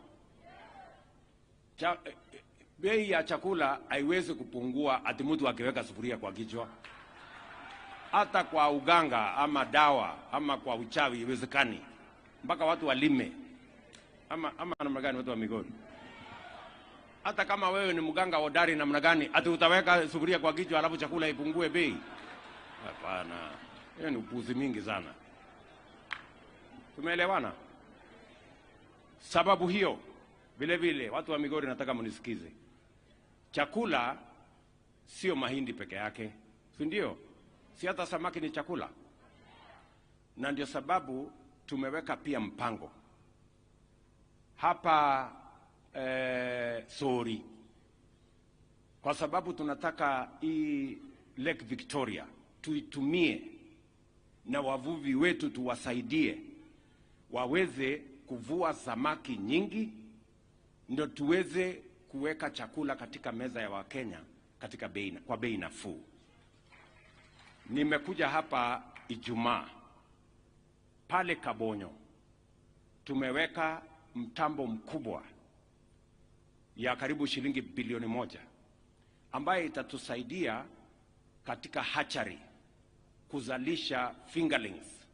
Bei ya chakula haiwezi kupungua ati mtu akiweka sufuria kwa kichwa. Hata kwa uganga ama dawa ama kwa uchawi iwezekani. Mpaka watu walime. Ama namna gani watu wa Migori? Hata kama wewe ni mganga hodari namna gani, ati utaweka sufuria kwa kichwa alafu chakula ipungue bei? Hapana. Hiyo ni upuzi mingi sana. Tumeelewana? Sababu hiyo vile vile watu wa Migori nataka mnisikize. Chakula sio mahindi peke yake, si ndio? Si hata samaki ni chakula. Na ndio sababu tumeweka pia mpango hapa Sori, kwa sababu tunataka hii Lake Victoria tuitumie na wavuvi wetu tuwasaidie waweze kuvua samaki nyingi, ndio tuweze kuweka chakula katika meza ya Wakenya katika kwa bei nafuu. Nimekuja hapa Ijumaa pale Kabonyo, tumeweka mtambo mkubwa ya karibu shilingi bilioni 1 ambaye itatusaidia katika hatchery kuzalisha fingerlings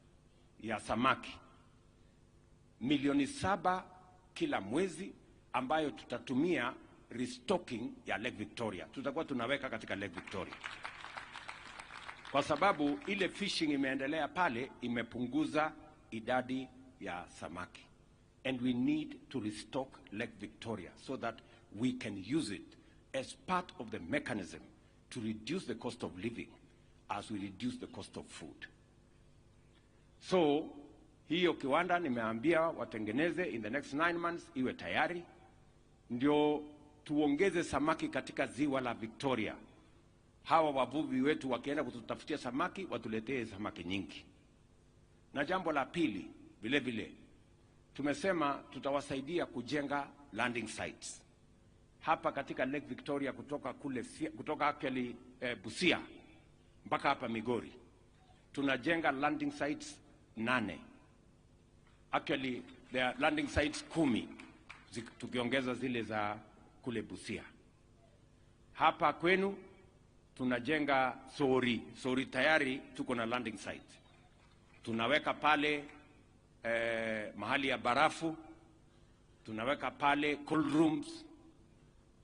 ya samaki milioni 7 kila mwezi, ambayo tutatumia restocking ya Lake Victoria. Tutakuwa tunaweka katika Lake Victoria, kwa sababu ile fishing imeendelea pale, imepunguza idadi ya samaki. And we need to restock Lake Victoria so that we can use it as part of the mechanism to reduce the cost of living as we reduce the cost of food. So hiyo kiwanda nimeambia watengeneze in the next 9 months iwe tayari, ndio tuongeze samaki katika ziwa la Victoria. Hawa wavuvi wetu wakienda kututafutia samaki, watuletee samaki nyingi. Na jambo la pili, vile vile tumesema tutawasaidia kujenga landing sites hapa katika Lake Victoria, kutoka actually Busia mpaka hapa Migori. Tunajenga landing sites 8. Actually there are landing sites 10 tukiongeza zile za kule Busia. Hapa kwenu tunajenga Sori tayari tuko na landing site. Tunaweka pale mahali ya barafu, tunaweka pale cold rooms,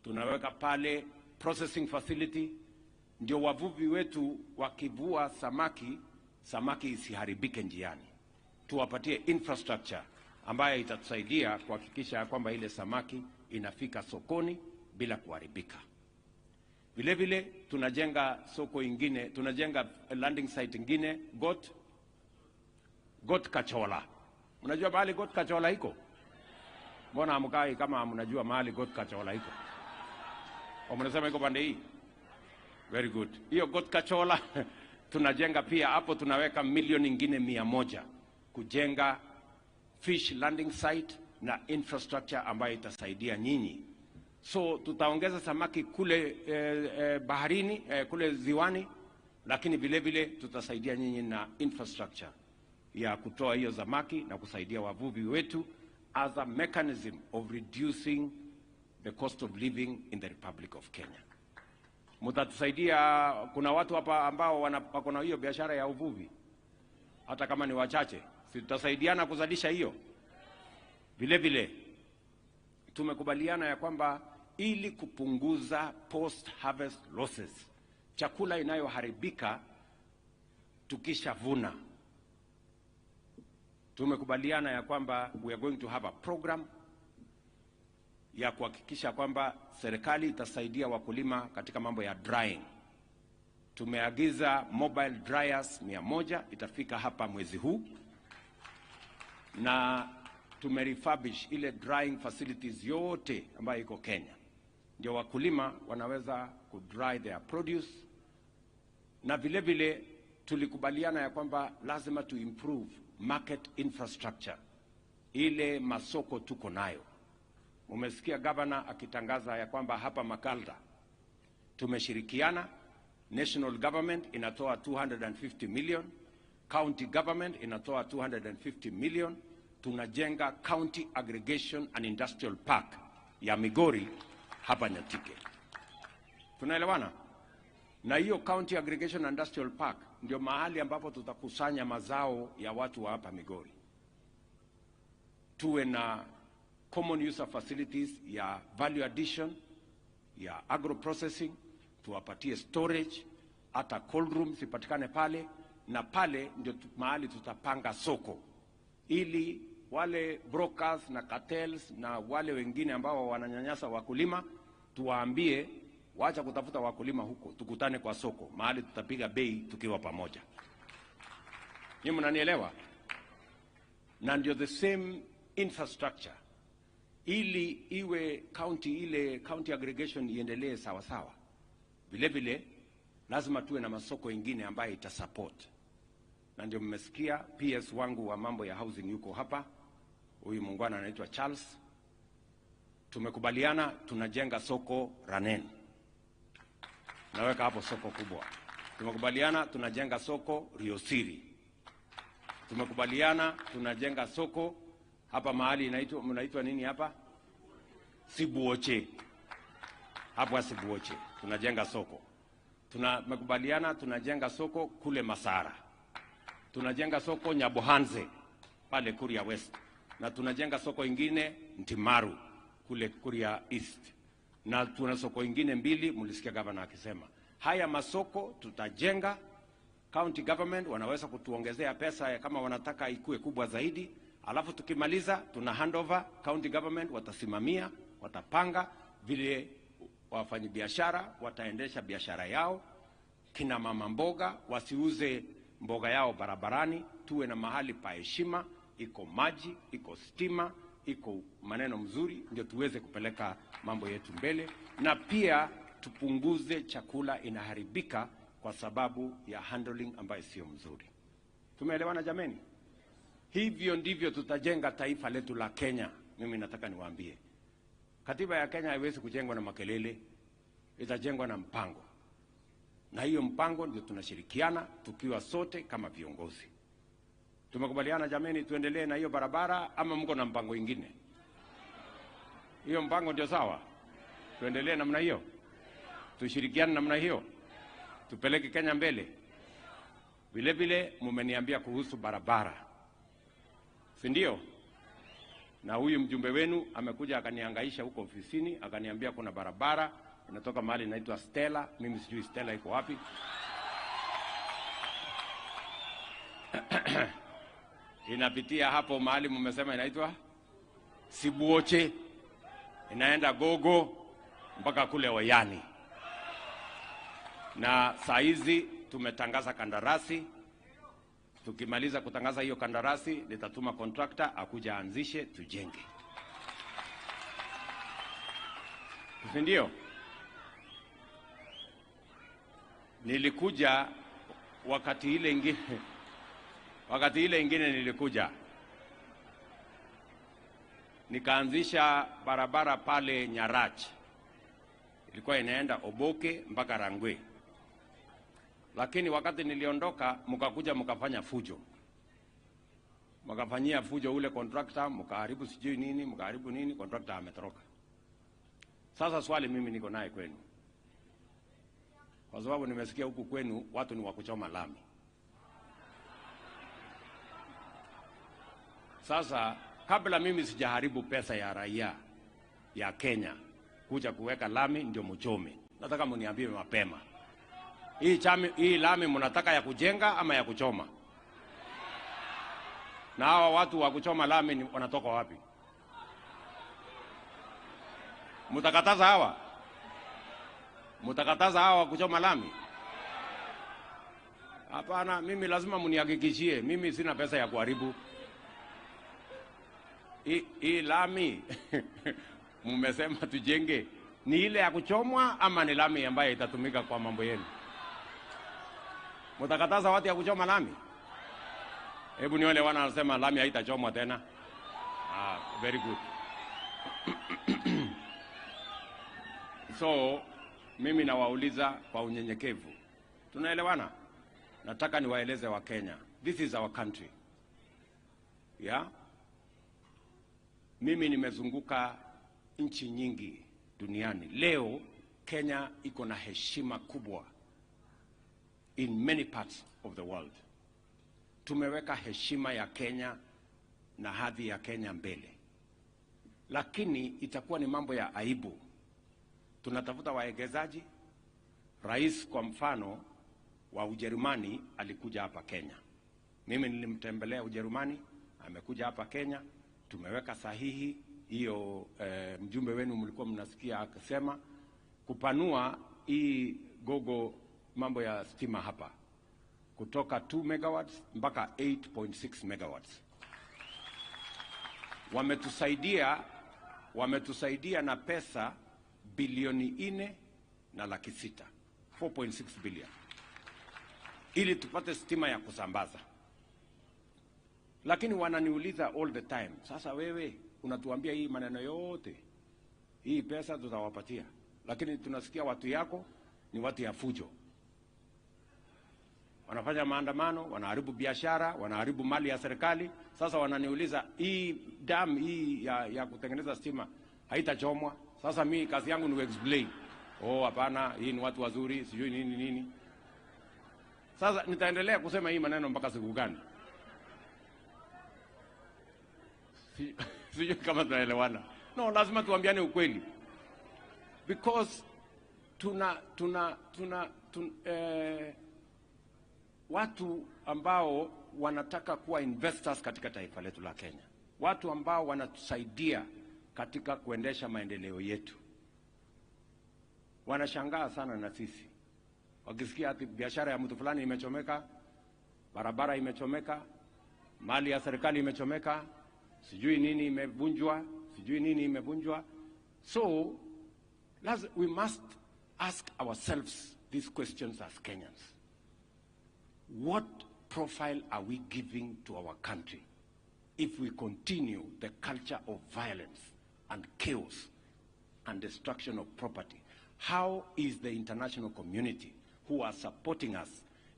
tunaweka pale processing facility, ndio wavuvi wetu wakivua samaki isiharibike njiani. Tuwapatie infrastructure ambayo itatusaidia kuhakikisha kwamba ile samaki inafika sokoni bila kuharibika. Vile vile tunajenga soko ingine, tunajenga landing site ingine Got Kachola. Mnajua mahali Got Kachola iko? Mbona hamkai kama mnajua mahali Got Kachola iko? Au mnasema iko pande hii? Very good. Hiyo Got Kachola tunajenga pia hapo, tunaweka milioni ingine 100 kujenga fish landing site na infrastructure ambayo itasaidia nyinyi. So tutaongeza samaki kule baharini, kule ziwani, lakini vile vile tutasaidia nyinyi na infrastructure ya kutoa hiyo samaki na kusaidia wavuvi wetu as a mechanism of reducing the cost of living in the Republic of Kenya. Mtatusaidia. Kuna watu hapa ambao wako na hiyo biashara ya uvuvi, hata kama ni wachache, si tutasaidiana kuzalisha hiyo? Vile vile tumekubaliana ya kwamba ili kupunguza post harvest losses, chakula inayoharibika tukishavuna, tumekubaliana ya kwamba we are going to have a program ya kuhakikisha kwamba serikali itasaidia wakulima katika mambo ya drying. Tumeagiza mobile dryers 100 itafika hapa mwezi huu, na tumerefurbish ile drying facilities yote ambayo iko Kenya, ndio wakulima wanaweza kudry their produce. Na vile vile tulikubaliana ya kwamba lazima to improve market infrastructure, ile masoko tuko nayo. Umesikia governor akitangaza ya kwamba hapa Makalda tumeshirikiana, national government inatoa 250 million, county government inatoa 250 million. Tunajenga county aggregation and industrial park ya Migori hapa Nyatike. Tunaelewana? Na hiyo county aggregation and industrial park ndio mahali ambapo tutakusanya mazao ya watu wa hapa Migori. Tuwe na common user facilities ya value addition, ya agro processing, tuwapatie storage, hata cold rooms ipatikane pale, na pale ndio mahali tutapanga soko, ili wale brokers na cartels na wale wengine ambao wananyanyasa wakulima tuwaambie waacha kutafuta wakulima huko, tukutane kwa soko mahali tutapiga bei tukiwa pamoja. Nyinyi mnanielewa? Na ndio the same infrastructure, ili iwe county, ile county aggregation iendelee sawa sawa. Vile vile lazima tuwe na masoko ingine ambayo itasupport. Na ndio mmesikia PS wangu wa mambo ya housing yuko hapa, huyu muungwana anaitwa Charles. Tumekubaliana tunajenga soko Ranen, naweka hapo soko kubwa. Tumekubaliana tunajenga soko Riosiri. Tumekubaliana tunajenga soko hapa mahali mnaitwa nini hapa? Sibuoche. Hapa Sibuoche tunajenga soko. Tumekubaliana tunajenga soko kule Masara. Tunajenga soko Nyabohanze pale Kuria West, na tunajenga soko ingine Ntimaru kule Kuria East, na tuna soko ingine 2 mlisikia governor akisema. Haya masoko tutajenga, county government wanaweza kutuongezea pesa kama wanataka ikue kubwa zaidi, alafu tukimaliza tuna handover, county government watasimamia, watapanga vile wafanyabiashara wataendesha biashara yao. Kina mama mboga wasiuze mboga yao barabarani, tuwe na mahali pa heshima, iko maji, iko stima, iko maneno mzuri, ndio tuweze kupeleka mambo yetu mbele. Na pia tupunguze chakula inaharibika kwa sababu ya handling ambayo sio mzuri. Tumeelewana jameni? Hivyo ndivyo tutajenga taifa letu la Kenya. Mimi nataka niwaambie, katiba ya Kenya haiwezi kujengwa na makelele, itajengwa na mpango. Na hiyo mpango ndio tunashirikiana tukiwa sote kama viongozi. Tumekubaliana jameni, tuendelee na hiyo barabara ama mko na mpango ingine? Hiyo mpango ndio sawa? Tuendelee namna hiyo? Tushirikiane namna hiyo? Tupeleke Kenya mbele? Vile vile mmeniambia kuhusu barabara, si ndio? Na huyu mjumbe wenu amekuja akanihangaisha huko ofisini, akaniambia kuna barabara inatoka mahali inaitwa Stella. Mimi sijui Stella iko wapi. Inapitia hapo mahali mmesema inaitwa Sibuoche, inaenda Gogo mpaka kule Wayani. Na saa hizi tumetangaza kandarasi. Tukimaliza kutangaza hiyo kandarasi, nitatuma contractor akuja anzishe tujenge. Ndio nilikuja wakati ile ingine nilikuja nikaanzisha barabara pale Nyarach, ilikuwa inaenda Oboke mpaka Rangwe. Lakini wakati niliondoka mkakuja mkafanya fujo, mkafanyia fujo ule contractor, mkaharibu sijui nini, mkaharibu nini, contractor ametoroka. Sasa swali mimi niko naye kwenu, kwa sababu nimesikia huku kwenu watu ni wakuchoma lami. Sasa kabla mimi sijaharibu pesa ya raia ya Kenya kuja kuweka lami ndio mchome, nataka mniambie mapema, hii lami mnataka ya kujenga ama ya kuchoma? Na hawa watu wa kuchoma lami wanatoka wapi? Mtakataza hawa? Mtakataza hawa kuchoma lami? Hapana, mimi lazima mnihakikishie, mimi sina pesa ya kuharibu. Hii lami mmesema tujenge, ni ile ya kuchomwa ama ni lami ambayo itatumika kwa mambo yenu? Mtakataza watu ya kuchoma lami? Hebu nione wanasema lami haitachomwa tena. Very good. So mimi nawauliza kwa unyenyekevu, tunaelewana? Nataka niwaeleze wa Kenya, this is our country. Yeah? Mimi nimezunguka nchi nyingi duniani. Leo Kenya iko na heshima kubwa in many parts of the world. Tumeweka heshima ya Kenya na hadhi ya Kenya mbele. Lakini itakuwa ni mambo ya aibu. Tunatafuta waegezaji. Rais kwa mfano wa Ujerumani alikuja hapa Kenya. Mimi nilimtembelea Ujerumani, amekuja hapa Kenya. Tumeweka sahihi hiyo, mjumbe wenu mlikuwa mnasikia akisema kupanua hii gogo mambo ya stima hapa kutoka 2 megawatts mpaka 8.6 megawatts. Wametusaidia na pesa bilioni 4 na laki 6, 4.6 billion, ili tupate stima ya kusambaza. Lakini wananiuliza all the time, sasa wewe unatuambia hii maneno yote, hii pesa tutawapatia, lakini tunasikia watu yako ni watu ya fujo. Wanafanya maandamano, wanaharibu biashara, wanaharibu mali ya serikali. Sasa wananiuliza hii dam hii ya kutengeneza stima haitachomwa. Sasa mimi kazi yangu ni explain. Hapana, hii ni watu wazuri, sijui nini. Sasa nitaendelea kusema hii maneno mpaka siku gani? Sijui kama tunaelewana. No, lazima tuambiane ukweli. Because watu ambao wanataka kuwa investors katika taifa letu la Kenya, watu ambao wanatusaidia katika kuendesha maendeleo yetu, wanashangaa sana na sisi wakisikia ati biashara ya mtu fulani imechomeka, barabara imechomeka, mali ya serikali imechomeka, sijui nini imevunjwa. So we must ask ourselves these questions as Kenyans. What profile are we giving to our country if we continue the culture of violence and chaos and destruction of property? How is the international community who are supporting us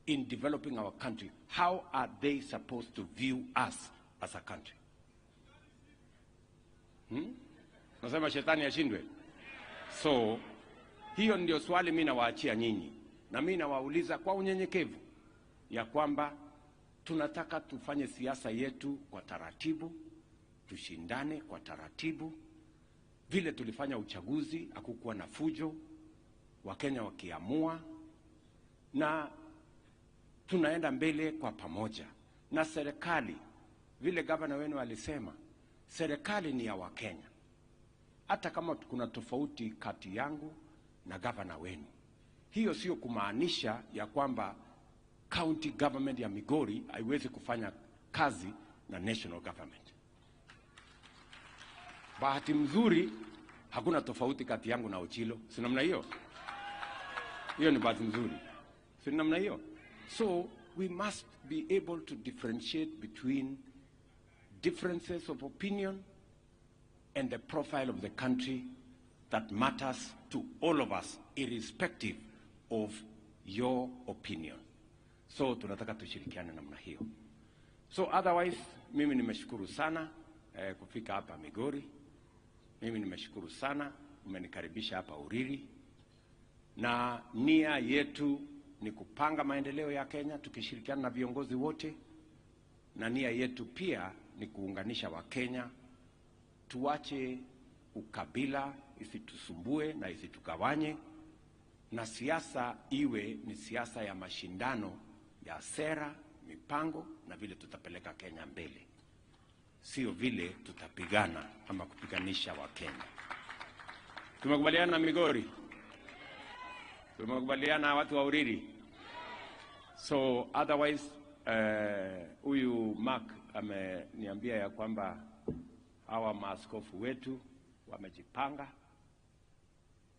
in developing our country, how are they supposed to view us as a country? Nasema shetani ashindwe. So hiyo ndio swali mimi nawaachia nyinyi, na mimi nawauliza kwa unyenyekevu ya kwamba tunataka tufanye siasa yetu kwa taratibu, tushindane kwa taratibu. Vile tulifanya uchaguzi, hakukuwa na fujo, Wakenya wakiamua, na tunaenda mbele kwa pamoja. Na serikali, vile gavana wenu alisema, serikali ni ya Wakenya. Hata kama kuna tofauti kati yangu na gavana wenu, hiyo sio kumaanisha ya kwamba county government ya Migori haiwezi kufanya kazi na national government. Bahati mzuri hakuna tofauti kati yangu na Ochilo, si namna hiyo? Hiyo ni bahati mzuri, si namna hiyo? So we must be able to differentiate between differences of opinion and the profile of the country that matters to all of us, irrespective of your opinion. So tunataka tushirikiane namna hiyo. So otherwise, mimi nimeshukuru sana kufika hapa Migori. Mimi nimeshukuru sana umenikaribisha hapa Uriri, na nia yetu ni kupanga maendeleo ya Kenya tukishirikiana na viongozi wote, na nia yetu pia ni kuunganisha Wakenya, tuache ukabila isitusumbue na isitukawanye, na siasa iwe ni siasa ya mashindano ya sera, mipango na vile tutapeleka Kenya mbele, sio vile tutapigana ama kupiganisha Wakenya. Tumekubaliana na Migori, tumekubaliana watu wa Uriri. So otherwise huyu Mark ameniambia ya kwamba hawa maaskofu wetu wamejipanga,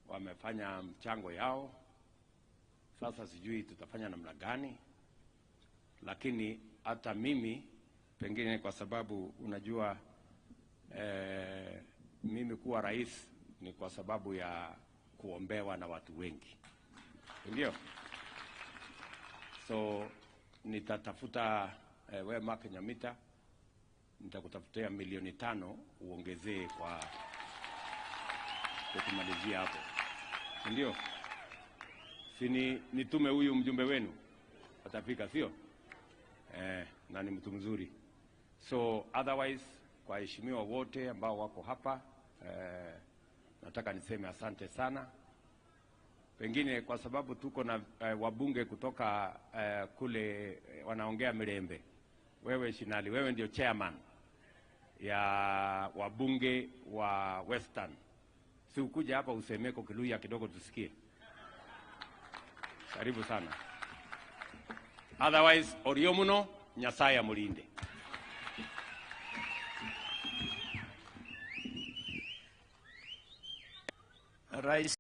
wamefanya mchango yao. Sasa sijui tutafanya namna gani, lakini hata mimi pengine, kwa sababu unajua mimi kuwa rais ni kwa sababu ya kuombewa na watu wengi, ndio. So nitatafuta wewe Mark Nyamita, nitakutafutia 5 milioni uongezee kwa kumalizia hapo, ndio. Sini nitume huyu mjumbe wenu atafika, sio? Na ni mtu mzuri. So otherwise, kwa heshimiwa wote ambao wako hapa, nataka niseme asante sana. Pengine kwa sababu tuko na wabunge kutoka kule wanaongea Mirembe. Wewe Shinali, wewe ndio chairman ya wabunge wa Western. Si ukuja hapa usemeko Kiluya kidogo tusikie? Karibu sana. Otherwise, oriomuno Nyasaya mulinde. Rais